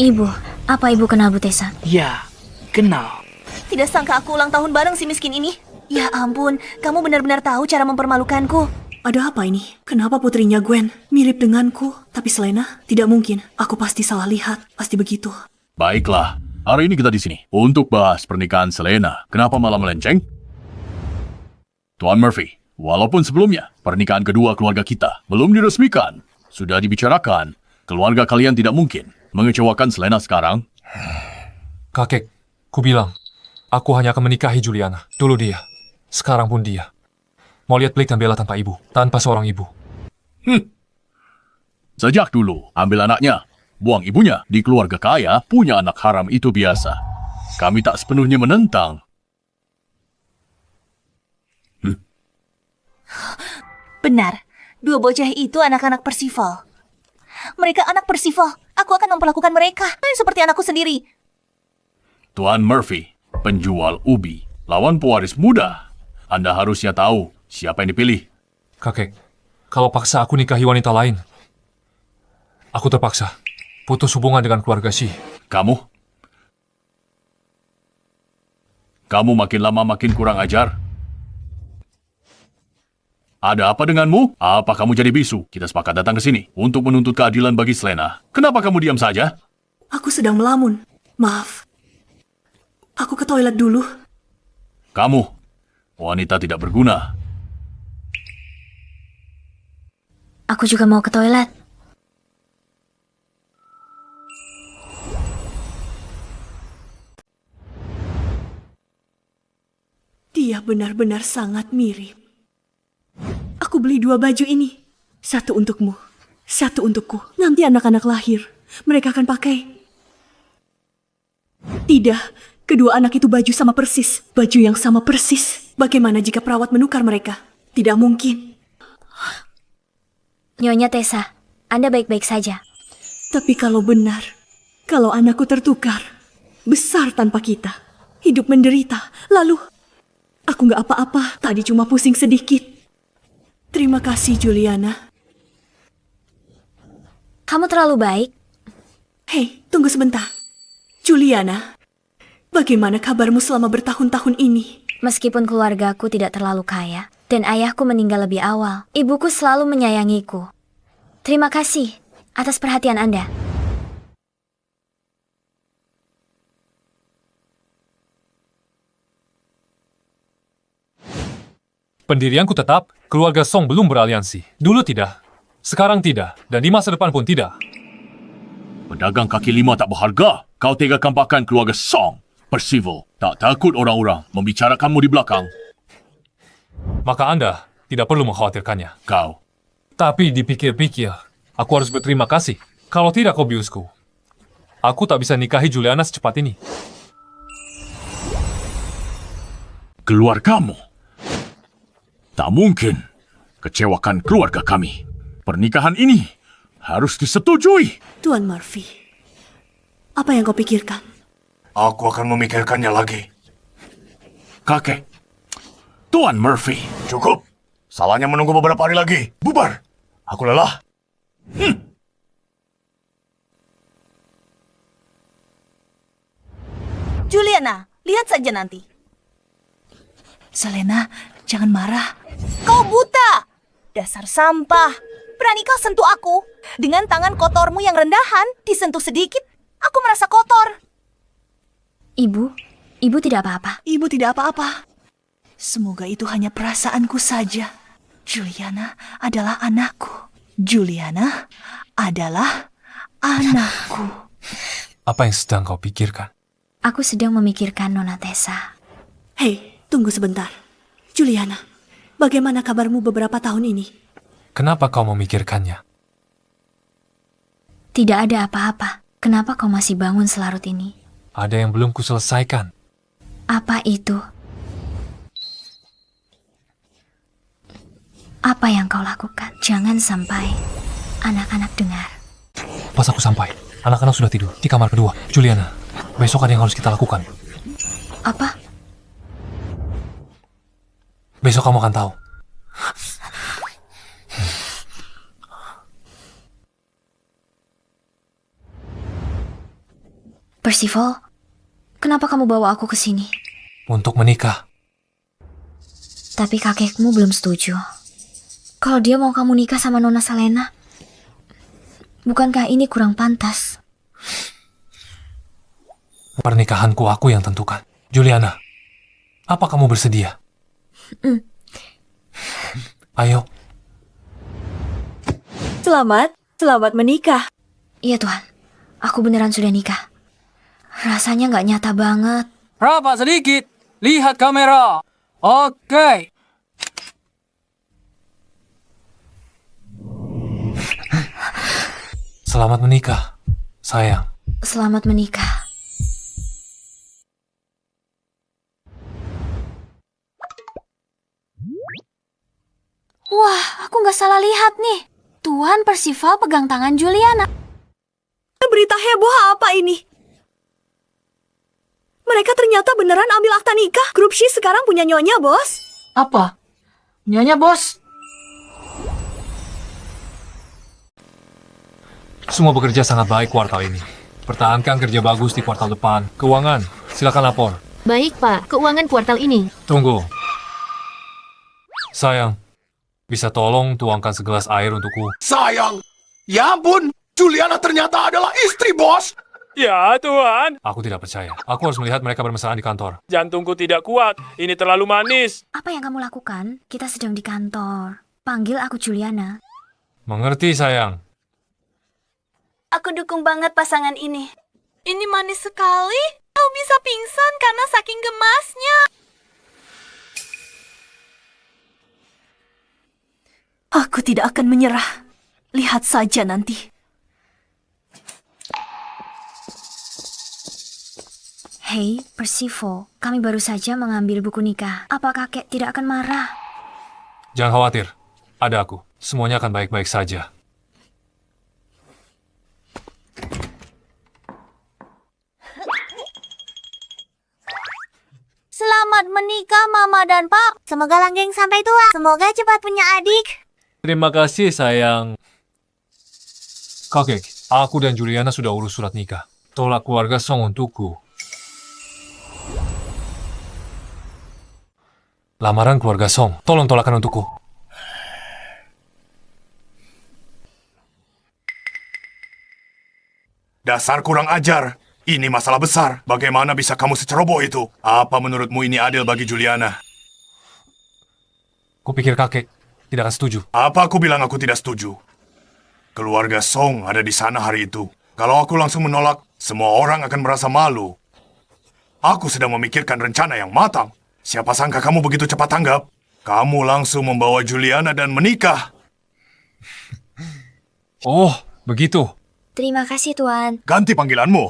Ibu, apa ibu kenal Bu Tessa? Ya, kenal. Tidak sangka aku ulang tahun bareng si miskin ini. Ya ampun, kamu benar-benar tahu cara mempermalukanku. Ada apa ini? Kenapa putrinya Gwen mirip denganku? Tapi Selena, tidak mungkin. Aku pasti salah lihat. Pasti begitu. Baiklah, hari ini kita di sini untuk bahas pernikahan Selena. Kenapa malah melenceng? Tuan Murphy, walaupun sebelumnya pernikahan kedua keluarga kita belum diresmikan, sudah dibicarakan, keluarga kalian tidak mungkin mengecewakan Selena sekarang. Kakek, ku bilang, aku hanya akan menikahi Juliana. Dulu dia, sekarang pun dia. Mau lihat Blake dan Bella tanpa ibu, tanpa seorang ibu. Sejak dulu, ambil anaknya, buang ibunya. Di keluarga kaya, punya anak haram itu biasa. Kami tak sepenuhnya menentang. Benar, dua bocah itu anak-anak Percival. Mereka anak Percival. Aku akan memperlakukan mereka seperti anakku sendiri. Tuan Murphy, penjual ubi, lawan pewaris muda. Anda harusnya tahu siapa yang dipilih. Kakek, kalau paksa aku nikahi wanita lain, aku terpaksa putus hubungan dengan keluarga Shi. Kamu makin lama makin kurang ajar. Ada apa denganmu? Apa kamu jadi bisu? Kita sepakat datang ke sini untuk menuntut keadilan bagi Selena. Kenapa kamu diam saja? Aku sedang melamun. Maaf. Aku ke toilet dulu. Kamu, wanita tidak berguna. Aku juga mau ke toilet. Dia benar-benar sangat mirip. Aku beli 2 baju ini. 1 untukmu, 1 untukku. Nanti anak-anak lahir, mereka akan pakai. Tidak, kedua anak itu baju sama persis. Baju yang sama persis. Bagaimana jika perawat menukar mereka? Tidak mungkin. Nyonya Tessa, Anda baik-baik saja. Tapi kalau benar, kalau anakku tertukar, besar tanpa kita, hidup menderita, lalu aku nggak apa-apa, tadi cuma pusing sedikit. Terima kasih, Juliana. Kamu terlalu baik. Hei, tunggu sebentar. Juliana, bagaimana kabarmu selama bertahun-tahun ini? Meskipun keluargaku tidak terlalu kaya, dan ayahku meninggal lebih awal, ibuku selalu menyayangiku. Terima kasih atas perhatian Anda. Pendirianku tetap, keluarga Song belum beraliansi. Dulu tidak, sekarang tidak, dan di masa depan pun tidak. Pedagang kaki lima tak berharga. Kau tega kampakkan keluarga Song. Percival, tak takut orang-orang membicarakanmu di belakang. Maka Anda tidak perlu mengkhawatirkannya. Kau. Tapi dipikir-pikir, aku harus berterima kasih. Kalau tidak kau biusku, aku tak bisa nikahi Juliana secepat ini. Keluar kamu. Tak mungkin kecewakan keluarga kami. Pernikahan ini harus disetujui. Tuan Murphy, apa yang kau pikirkan? Aku akan memikirkannya lagi. Kakek, Tuan Murphy. Cukup. Salahnya menunggu beberapa hari lagi. Bubar. Aku lelah. Juliana, lihat saja nanti. Selena, jangan marah. Kau buta! Dasar sampah. Berani kau sentuh aku? Dengan tangan kotormu yang rendahan, disentuh sedikit, aku merasa kotor. Ibu tidak apa-apa. Ibu tidak apa-apa. Semoga itu hanya perasaanku saja. Juliana adalah anakku. Juliana adalah anakku. Apa yang sedang kau pikirkan? Aku sedang memikirkan Nona Tessa. Hei, tunggu sebentar. Juliana, bagaimana kabarmu beberapa tahun ini? Kenapa kau memikirkannya? Tidak ada apa-apa. Kenapa kau masih bangun selarut ini? Ada yang belum kuselesaikan. Apa itu? Apa yang kau lakukan? Jangan sampai anak-anak dengar. Pas aku sampai, anak-anak sudah tidur di kamar kedua. Juliana, besok ada yang harus kita lakukan. Apa? Besok kamu akan tahu. Percival, kenapa kamu bawa aku ke sini? Untuk menikah. Tapi kakekmu belum setuju. Kalau dia mau kamu nikah sama Nona Selena, bukankah ini kurang pantas? Pernikahanku aku yang tentukan. Juliana, apa kamu bersedia? Ayo. Selamat menikah. Iya Tuhan, aku beneran sudah nikah. Rasanya nggak nyata banget. Rapat sedikit. Lihat kamera. Oke. Selamat menikah, sayang. Selamat menikah. Wah, aku nggak salah lihat nih. Tuan Percival pegang tangan Juliana. Berita heboh apa ini? Mereka ternyata beneran ambil akta nikah. Grup Shi sekarang punya nyonya, bos. Apa? Nyonya, bos. Semua bekerja sangat baik kuartal ini. Pertahankan kerja bagus di kuartal depan. Keuangan, silakan lapor. Baik, Pak. Keuangan kuartal ini. Tunggu. Sayang, bisa tolong tuangkan segelas air untukku? Sayang! Ya ampun, Juliana ternyata adalah istri bos! Ya, Tuhan. Aku tidak percaya. Aku harus melihat mereka bermesraan di kantor. Jantungku tidak kuat. Ini terlalu manis. Apa yang kamu lakukan? Kita sedang di kantor. Panggil aku Juliana. Mengerti, sayang. Aku dukung banget pasangan ini. Ini manis sekali. Kau bisa pingsan karena saking gemasnya. Aku tidak akan menyerah. Lihat saja nanti. Hei, Percival. Kami baru saja mengambil buku nikah. Apa kakek tidak akan marah? Jangan khawatir. Ada aku. Semuanya akan baik-baik saja. Selamat menikah, Mama dan Pak. Semoga langgeng sampai tua. Semoga cepat punya adik. Terima kasih, sayang. Kakek, aku dan Juliana sudah urus surat nikah. Tolak keluarga Song untukku. Lamaran keluarga Song, tolong tolakkan untukku. Dasar kurang ajar. Ini masalah besar. Bagaimana bisa kamu seceroboh itu? Apa menurutmu ini adil bagi Juliana? Kupikir kakek tidak akan setuju. Apa aku bilang aku tidak setuju? Keluarga Song ada di sana hari itu. Kalau aku langsung menolak, semua orang akan merasa malu. Aku sedang memikirkan rencana yang matang. Siapa sangka kamu begitu cepat tanggap? Kamu langsung membawa Juliana dan menikah. Oh, begitu. Terima kasih, Tuan. Ganti panggilanmu.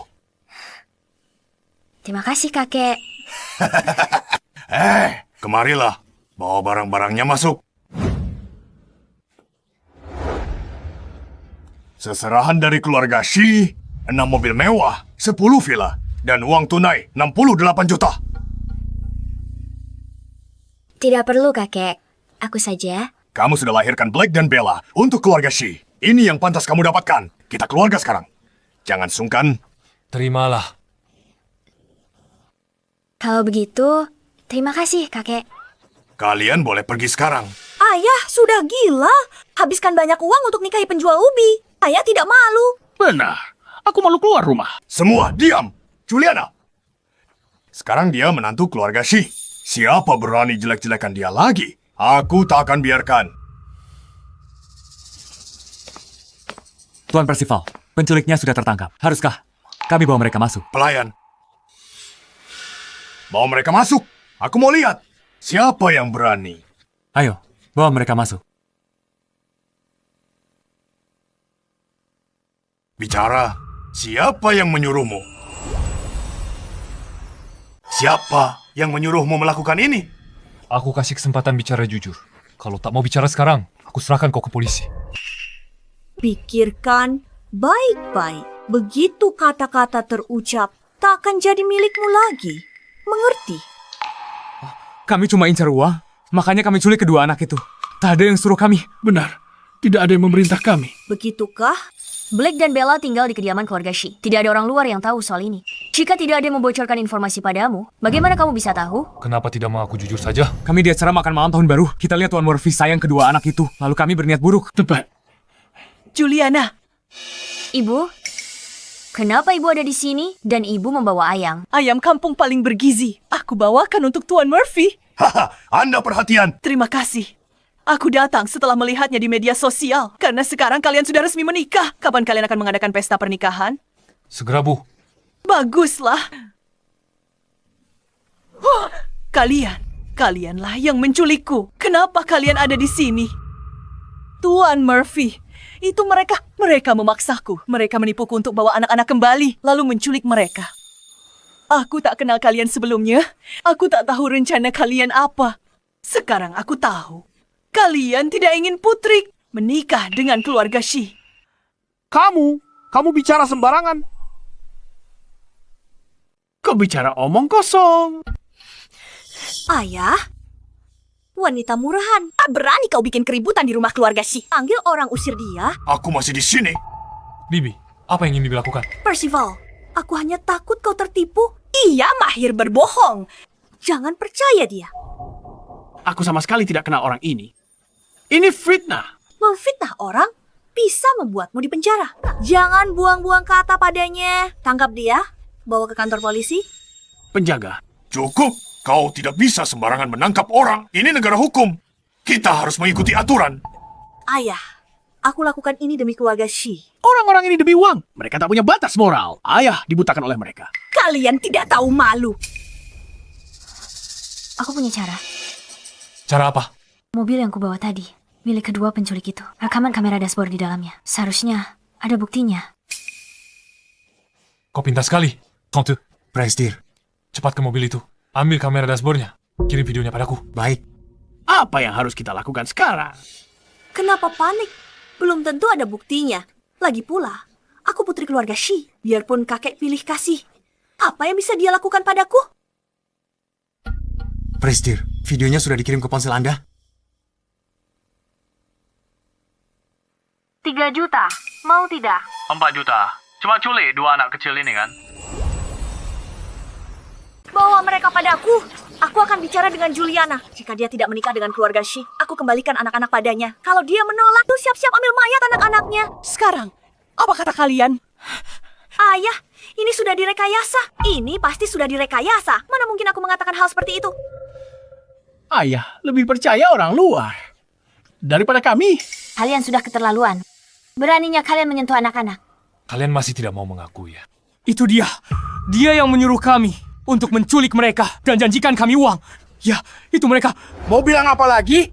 Terima kasih, kakek. Kemarilah. Bawa barang-barangnya masuk. Seserahan dari keluarga Shi, 6 mobil mewah, 10 villa, dan uang tunai 68 juta. Tidak perlu, kakek. Aku saja. Kamu sudah lahirkan Blake dan Bella untuk keluarga Shi. Ini yang pantas kamu dapatkan. Kita keluarga sekarang. Jangan sungkan. Terimalah. Kalau begitu, terima kasih, kakek. Kalian boleh pergi sekarang. Ayah, sudah gila. Habiskan banyak uang untuk nikahi penjual ubi. Ayah tidak malu. Benar. Aku malu keluar rumah. Semua diam. Juliana. Sekarang dia menantu keluarga Shi. Siapa berani jelek-jelekan dia lagi? Aku tak akan biarkan. Tuan Percival, penculiknya sudah tertangkap. Haruskah kami bawa mereka masuk? Pelayan. Bawa mereka masuk. Aku mau lihat. Siapa yang berani? Ayo, bawa mereka masuk. Bicara. Siapa yang menyuruhmu? Siapa yang menyuruhmu melakukan ini? Aku kasih kesempatan bicara jujur. Kalau tak mau bicara sekarang, aku serahkan kau ke polisi. Pikirkan baik-baik. Begitu kata-kata terucap, tak akan jadi milikmu lagi. Mengerti? Kami cuma incar uang, makanya kami culik kedua anak itu. Tak ada yang suruh kami. Benar, tidak ada yang memerintah kami. Begitukah? Blake dan Bella tinggal di kediaman keluarga Shi. Tidak ada orang luar yang tahu soal ini. Jika tidak ada yang membocorkan informasi padamu, bagaimana kamu bisa tahu? Kenapa tidak mau aku jujur saja? Kami di acara makan malam tahun baru. Kita lihat Tuan Murphy sayang kedua anak itu. Lalu kami berniat buruk. Tepat. Juliana. Ibu, kenapa ibu ada di sini dan ibu membawa ayam? Ayam kampung paling bergizi. Aku bawakan untuk Tuan Murphy. Haha, Anda perhatian. Terima kasih. Aku datang setelah melihatnya di media sosial. Karena sekarang kalian sudah resmi menikah. Kapan kalian akan mengadakan pesta pernikahan? Segera, Bu. Baguslah. Kalianlah yang menculikku. Kenapa kalian ada di sini? Tuan Murphy, itu mereka memaksaku. Mereka menipuku untuk bawa anak-anak kembali, lalu menculik mereka. Aku tak kenal kalian sebelumnya. Aku tak tahu rencana kalian apa. Sekarang aku tahu. Kalian tidak ingin putri menikah dengan keluarga Shi. Kamu bicara sembarangan. Kau bicara omong kosong. Ayah, wanita murahan. Berani kau bikin keributan di rumah keluarga Shi. Panggil orang usir dia. Aku masih di sini. Bibi, apa yang ingin Bibi lakukan? Percival, aku hanya takut kau tertipu. Ia mahir berbohong. Jangan percaya dia. Aku sama sekali tidak kenal orang ini. Ini fitnah. Memfitnah orang bisa membuatmu dipenjara. Jangan buang-buang kata padanya. Tangkap dia, bawa ke kantor polisi. Penjaga. Cukup. Kau tidak bisa sembarangan menangkap orang. Ini negara hukum. Kita harus mengikuti aturan. Ayah, aku lakukan ini demi keluarga Shi. Orang-orang ini demi uang. Mereka tak punya batas moral. Ayah dibutakan oleh mereka. Kalian tidak tahu malu. Aku punya cara. Cara apa? Mobil yang kubawa tadi, milik kedua penculik itu. Rekaman kamera dashboard di dalamnya. Seharusnya ada buktinya. Kau pintar sekali. Tante, Prestir. Cepat ke mobil itu. Ambil kamera dashboardnya. Kirim videonya padaku. Baik. Apa yang harus kita lakukan sekarang? Kenapa panik? Belum tentu ada buktinya. Lagi pula, aku putri keluarga Shi. Biarpun kakek pilih kasih, apa yang bisa dia lakukan padaku? Prestir, videonya sudah dikirim ke ponsel Anda? 3 juta, mau tidak? 4 juta. Cuma culik 2 anak kecil ini kan? Bawa mereka padaku. Aku akan bicara dengan Juliana. Jika dia tidak menikah dengan keluarga Shi, aku kembalikan anak-anak padanya. Kalau dia menolak, tuh siap-siap ambil mayat anak-anaknya. Sekarang, apa kata kalian? Ayah, ini sudah direkayasa. Ini pasti sudah direkayasa. Mana mungkin aku mengatakan hal seperti itu? Ayah lebih percaya orang luar daripada kami. Kalian sudah keterlaluan. Beraninya kalian menyentuh anak-anak. Kalian masih tidak mau mengakui ya? Itu dia. Dia yang menyuruh kami untuk menculik mereka dan janjikan kami uang. Ya, itu mereka. Mau bilang apa lagi?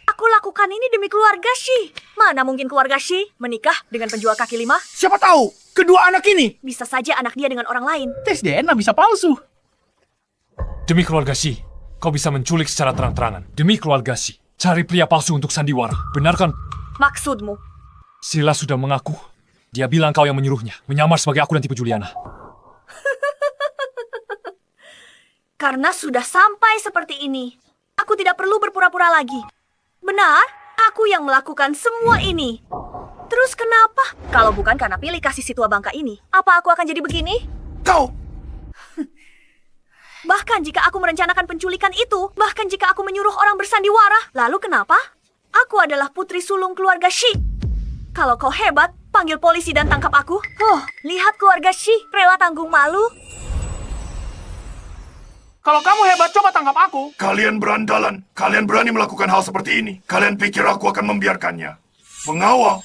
Aku lakukan ini demi keluarga Shi. Mana mungkin keluarga Shi menikah dengan penjual kaki lima? Siapa tahu, kedua anak ini. Bisa saja anak dia dengan orang lain. Tes DNA bisa palsu. Demi keluarga Shi, kau bisa menculik secara terang-terangan. Demi keluarga Shi, cari pria palsu untuk sandiwara. Benarkan? Maksudmu? Sila sudah mengaku. Dia bilang kau yang menyuruhnya. Menyamar sebagai aku dan tipe Juliana. Karena sudah sampai seperti ini, aku tidak perlu berpura-pura lagi. Benar, aku yang melakukan semua ini. Terus kenapa? Kalau bukan karena pilih kasih si tua bangka ini, apa aku akan jadi begini? Kau! Bahkan jika aku merencanakan penculikan itu, bahkan jika aku menyuruh orang bersandiwara, lalu kenapa? Aku adalah putri sulung keluarga Shi. Kalau kau hebat, panggil polisi dan tangkap aku. Lihat keluarga Shi, rela tanggung malu. Kalau kamu hebat, coba tangkap aku. Kalian berandalan. Kalian berani melakukan hal seperti ini. Kalian pikir aku akan membiarkannya? Pengawal,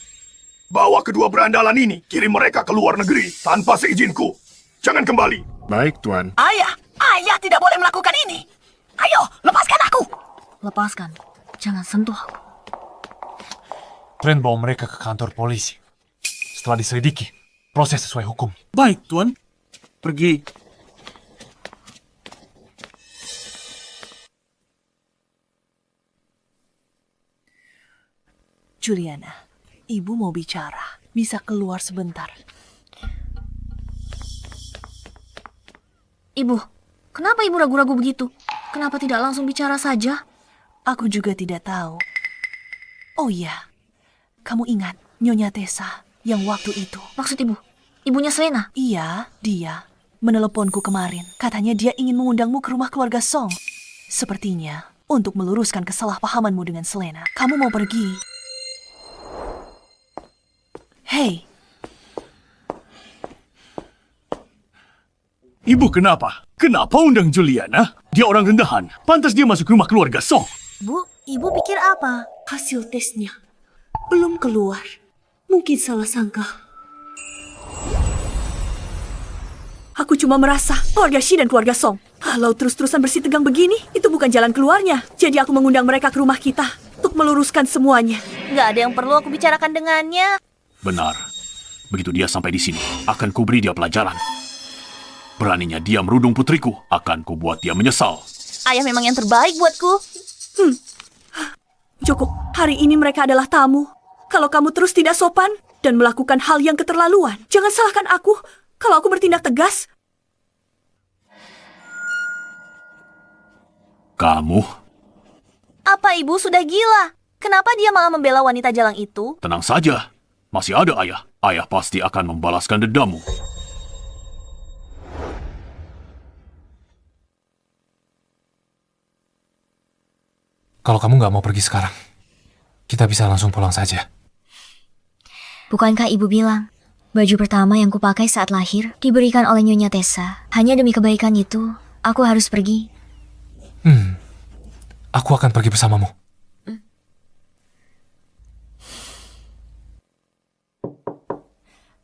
bawa kedua berandalan ini. Kirim mereka ke luar negeri tanpa seizinku. Jangan kembali. Baik, Tuan. Ayah tidak boleh melakukan ini. Ayo, lepaskan aku. Lepaskan. Jangan sentuh aku. Trent bawa mereka ke kantor polisi. Setelah diselidiki, proses sesuai hukum. Baik, Tuan. Pergi. Juliana, ibu mau bicara. Bisa keluar sebentar. Ibu, kenapa ibu ragu-ragu begitu? Kenapa tidak langsung bicara saja? Aku juga tidak tahu. Oh iya, kamu ingat Nyonya Tessa yang waktu itu? Maksud ibu, ibunya Selena? Iya, dia meneleponku kemarin. Katanya dia ingin mengundangmu ke rumah keluarga Song. Sepertinya untuk meluruskan kesalahpahamanmu dengan Selena. Kamu mau pergi? Hei. Ibu kenapa? Kenapa undang Juliana? Dia orang rendahan. Pantas dia masuk rumah keluarga Song. Bu, ibu pikir apa? Hasil tesnya belum keluar. Mungkin salah sangka. Aku cuma merasa keluarga Shi dan keluarga Song, kalau terus-terusan bersih tegang begini, itu bukan jalan keluarnya. Jadi aku mengundang mereka ke rumah kita untuk meluruskan semuanya. Gak ada yang perlu aku bicarakan dengannya. Benar. Begitu dia sampai di sini, akan kuberi dia pelajaran. Beraninya dia merudung putriku, akan kubuat dia menyesal. Ayah memang yang terbaik buatku. Cukup, hari ini mereka adalah tamu. Kalau kamu terus tidak sopan dan melakukan hal yang keterlaluan, jangan salahkan aku. Kalau aku bertindak tegas, Kamu? Apa ibu sudah gila? Kenapa dia malah membela wanita jalang itu? Tenang saja. Masih ada ayah. Ayah pasti akan membalaskan dendammu. Kalau kamu nggak mau pergi sekarang, kita bisa langsung pulang saja. Bukankah ibu bilang, baju pertama yang kupakai saat lahir diberikan oleh Nyonya Tessa. Hanya demi kebaikan itu, aku harus pergi. Aku akan pergi bersamamu.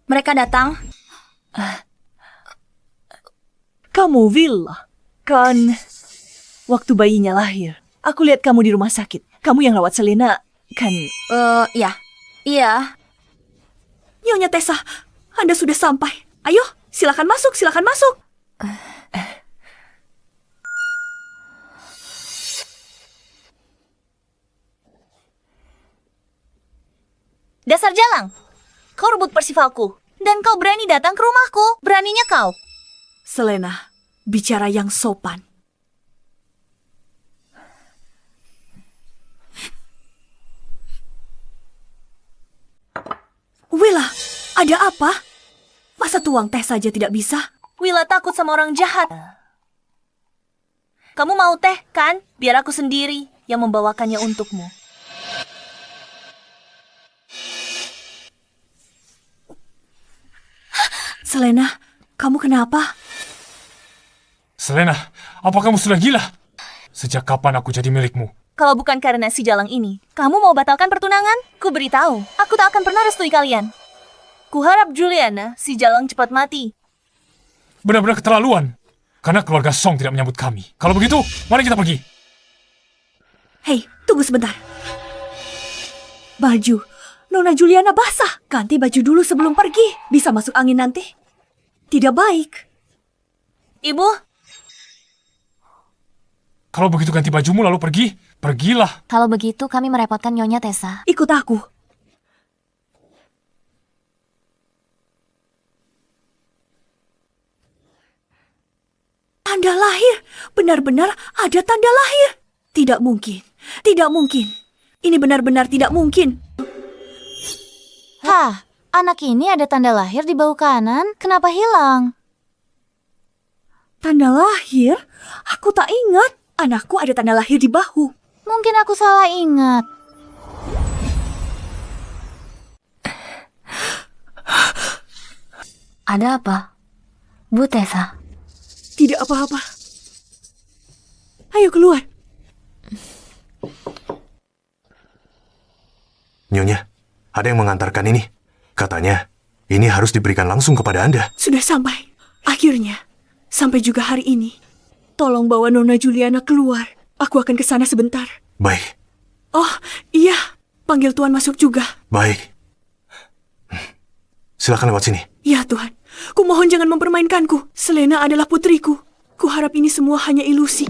Mereka datang. Kamu Villa. Kan waktu bayinya lahir, aku lihat kamu di rumah sakit. Kamu yang rawat Selena, kan? Ya. Iya. Nyonya Tessa, Anda sudah sampai. Ayo, silakan masuk, silakan masuk. Dasar jalang. Kau rebut Persivalku. Dan kau berani datang ke rumahku. Beraninya kau. Selena, bicara yang sopan. Willa, ada apa? Masa tuang teh saja tidak bisa? Willa takut sama orang jahat. Kamu mau teh, kan? Biar aku sendiri yang membawakannya untukmu. Selena, kamu kenapa? Selena, apa kamu sudah gila? Sejak kapan aku jadi milikmu? Kalau bukan karena si jalang ini, kamu mau batalkan pertunangan? Ku beritahu, aku tak akan pernah restui kalian. Kuharap Juliana, si jalang cepat mati. Benar-benar keterlaluan. Karena keluarga Song tidak menyambut kami. Kalau begitu, mari kita pergi. Hei, tunggu sebentar. Baju Nona Juliana basah. Ganti baju dulu sebelum pergi. Bisa masuk angin nanti. Tidak baik. Ibu? Kalau begitu ganti bajumu lalu pergi. Pergilah. Kalau begitu kami merepotkan Nyonya Tessa. Ikut aku. Tanda lahir. Benar-benar ada tanda lahir. Tidak mungkin. Tidak mungkin. Ini benar-benar tidak mungkin. Hah, anak ini ada tanda lahir di bahu kanan. Kenapa hilang? Tanda lahir? Aku tak ingat. Anakku ada tanda lahir di bahu. Mungkin aku salah ingat. Ada apa? Bu Tessa? Tidak apa-apa. Ayo keluar. Nyonya, ada yang mengantarkan ini. Katanya, ini harus diberikan langsung kepada Anda. Sudah sampai. Akhirnya. Sampai juga hari ini. Tolong bawa Nona Juliana keluar. Aku akan ke sana sebentar. Baik. Oh, iya. Panggil Tuan masuk juga. Baik. Silakan lewat sini. Ya Tuhan. Kumohon jangan mempermainkanku. Selena adalah putriku. Kuharap ini semua hanya ilusi.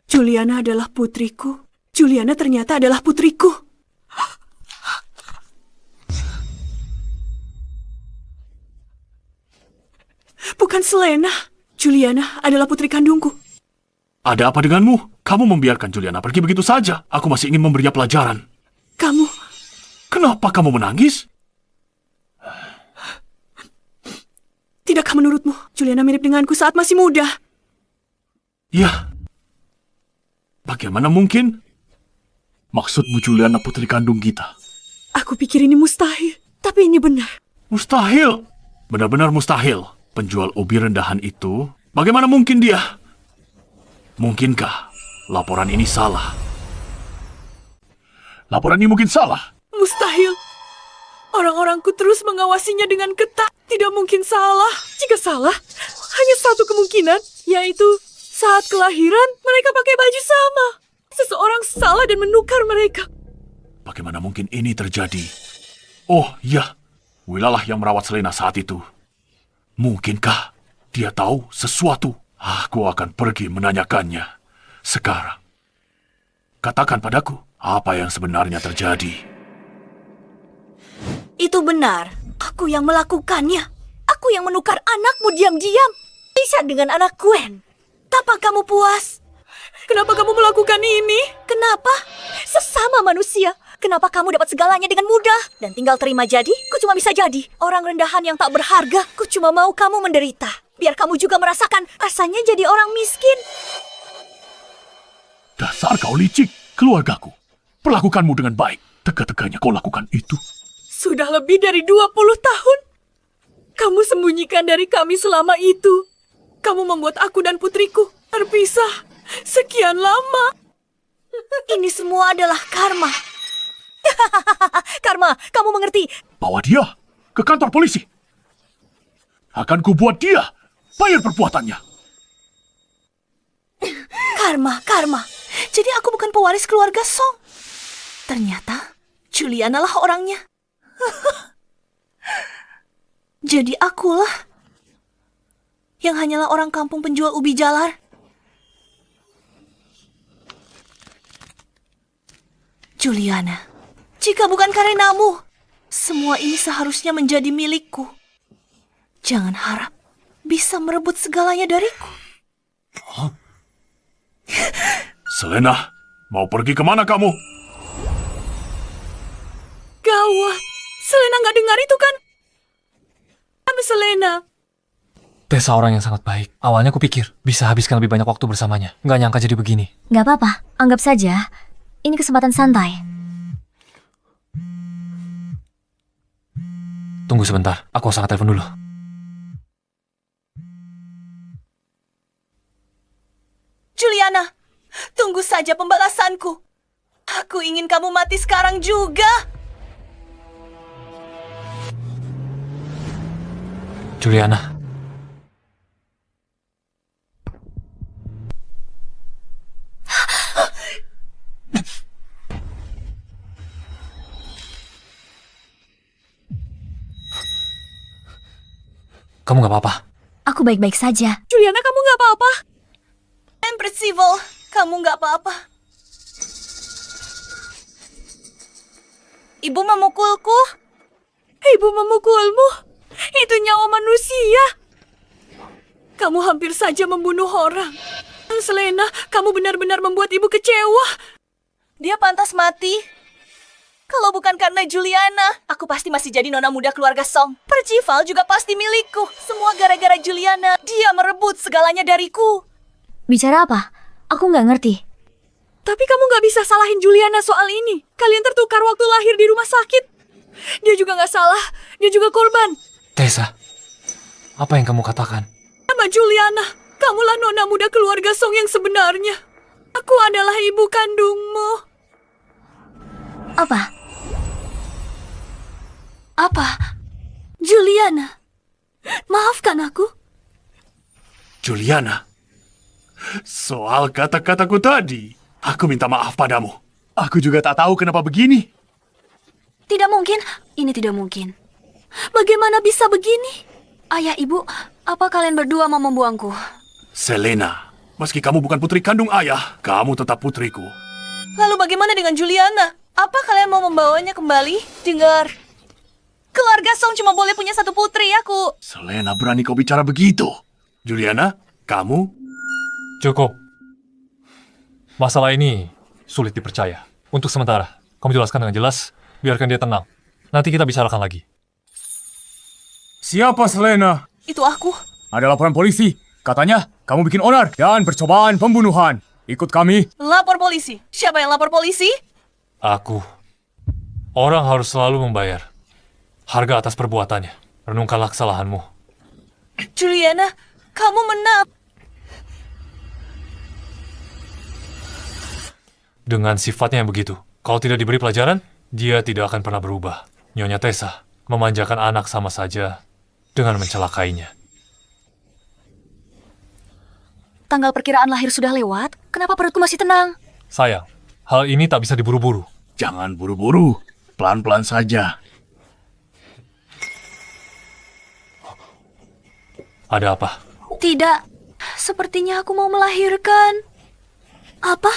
Juliana adalah putriku. Juliana ternyata adalah putriku. Bukan Selena. Juliana adalah putri kandungku. Ada apa denganmu? Kamu membiarkan Juliana pergi begitu saja. Aku masih ingin memberinya pelajaran. Kamu... Kenapa kamu menangis? Tidakkah menurutmu Juliana mirip denganku saat masih muda? Ya. Bagaimana mungkin? Maksudmu Juliana putri kandung kita? Aku pikir ini mustahil, tapi ini benar. Mustahil? Benar-benar mustahil. Penjual ubi rendahan itu, bagaimana mungkin dia? Mungkinkah laporan ini salah? Laporan ini mungkin salah. Mustahil. Orang-orangku terus mengawasinya dengan ketat. Tidak mungkin salah. Jika salah, hanya satu kemungkinan, yaitu saat kelahiran mereka pakai baju sama. Seseorang salah dan menukar mereka. Bagaimana mungkin ini terjadi? Oh, ya. Wilalah yang merawat Selena saat itu. Mungkinkah dia tahu sesuatu? Aku akan pergi menanyakannya. Sekarang. Katakan padaku, apa yang sebenarnya terjadi? Itu benar. Aku yang melakukannya. Aku yang menukar anakmu diam-diam. Bisa dengan anak Gwen. Apa kamu puas? Kenapa kamu melakukan ini? Kenapa? Sesama manusia. Kenapa kamu dapat segalanya dengan mudah? Dan tinggal terima jadi? Ku cuma bisa jadi orang rendahan yang tak berharga. Ku cuma mau kamu menderita. Biar kamu juga merasakan rasanya jadi orang miskin. Dasar kau licik, keluargaku. Perlakukanmu dengan baik. Tega-teganya kau lakukan itu. Sudah lebih dari 20 tahun. Kamu sembunyikan dari kami selama itu. Kamu membuat aku dan putriku terpisah sekian lama. Ini semua adalah karma. Karma, kamu mengerti? Bawa dia ke kantor polisi. Akan kubuat dia bayar perbuatannya. Karma. Jadi aku bukan pewaris keluarga Song. Ternyata Juliana lah orangnya. Jadi akulah yang hanyalah orang kampung penjual ubi jalar. Juliana, jika bukan karenamu, semua ini seharusnya menjadi milikku. Jangan harap bisa merebut segalanya dariku. Selena, mau pergi kemana kamu? Gawat, Selena nggak dengar itu kan? Kami Selena. Tessa orang yang sangat baik. Awalnya aku pikir bisa habiskan lebih banyak waktu bersamanya. Nggak nyangka jadi begini. Gak apa-apa, anggap saja ini kesempatan santai. Tunggu sebentar, aku harus angkat telepon dulu. Juliana, tunggu saja pembalasanku. Aku ingin kamu mati sekarang juga. Juliana. Kamu gak apa-apa? Aku baik-baik saja. Juliana, kamu gak apa-apa? Percival, kamu gak apa-apa. Ibu memukulku. Ibu memukulmu? Itu nyawa manusia. Kamu hampir saja membunuh orang. Selena, kamu benar-benar membuat ibu kecewa. Dia pantas mati. Kalau bukan karena Juliana, aku pasti masih jadi nona muda keluarga Song. Percival juga pasti milikku. Semua gara-gara Juliana. Dia merebut segalanya dariku. Bicara apa? Aku nggak ngerti. Tapi kamu nggak bisa salahin Juliana soal ini. Kalian tertukar waktu lahir di rumah sakit. Dia juga nggak salah. Dia juga korban. Tessa, apa yang kamu katakan? Sama Juliana, kamulah nona muda keluarga Song yang sebenarnya. Aku adalah ibu kandungmu. Apa? Juliana, maafkan aku. Juliana, soal kata-kataku tadi, aku minta maaf padamu. Aku juga tak tahu kenapa begini. Tidak mungkin, ini tidak mungkin. Bagaimana bisa begini? Ayah, ibu, apa kalian berdua mau membuangku? Selena, meski kamu bukan putri kandung ayah, kamu tetap putriku. Lalu bagaimana dengan Juliana? Apa kalian mau membawanya kembali? Dengar, keluarga Song cuma boleh punya satu putri, aku. Selena, berani kau bicara begitu? Juliana, kamu? Cukup. Masalah ini sulit dipercaya. Untuk sementara, kamu jelaskan dengan jelas, biarkan dia tenang. Nanti kita bicarakan lagi. Siapa Selena? Itu aku. Ada laporan polisi. Katanya kamu bikin onar dan percobaan pembunuhan. Ikut kami. Lapor polisi. Siapa yang lapor polisi? Aku. Orang harus selalu membayar harga atas perbuatannya. Renungkanlah kesalahanmu. Juliana, kamu menang. Dengan sifatnya yang begitu, kalau tidak diberi pelajaran, dia tidak akan pernah berubah. Nyonya Tessa memanjakan anak sama saja dengan mencelakainya. Tanggal perkiraan lahir sudah lewat. Kenapa perutku masih tenang? Sayang, hal ini tak bisa diburu-buru. Jangan buru-buru, pelan-pelan saja. Ada apa? Tidak. Sepertinya aku mau melahirkan. Apa?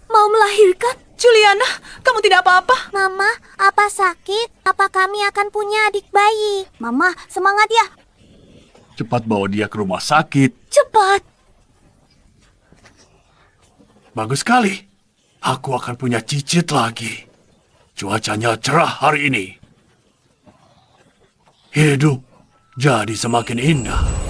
Mau melahirkan? Juliana, kamu tidak apa-apa? Mama, apa sakit? Apa kami akan punya adik bayi? Mama, semangat ya. Cepat bawa dia ke rumah sakit. Cepat! Bagus sekali. Aku akan punya cicit lagi. Cuacanya cerah hari ini. Hidup jadi semakin indah.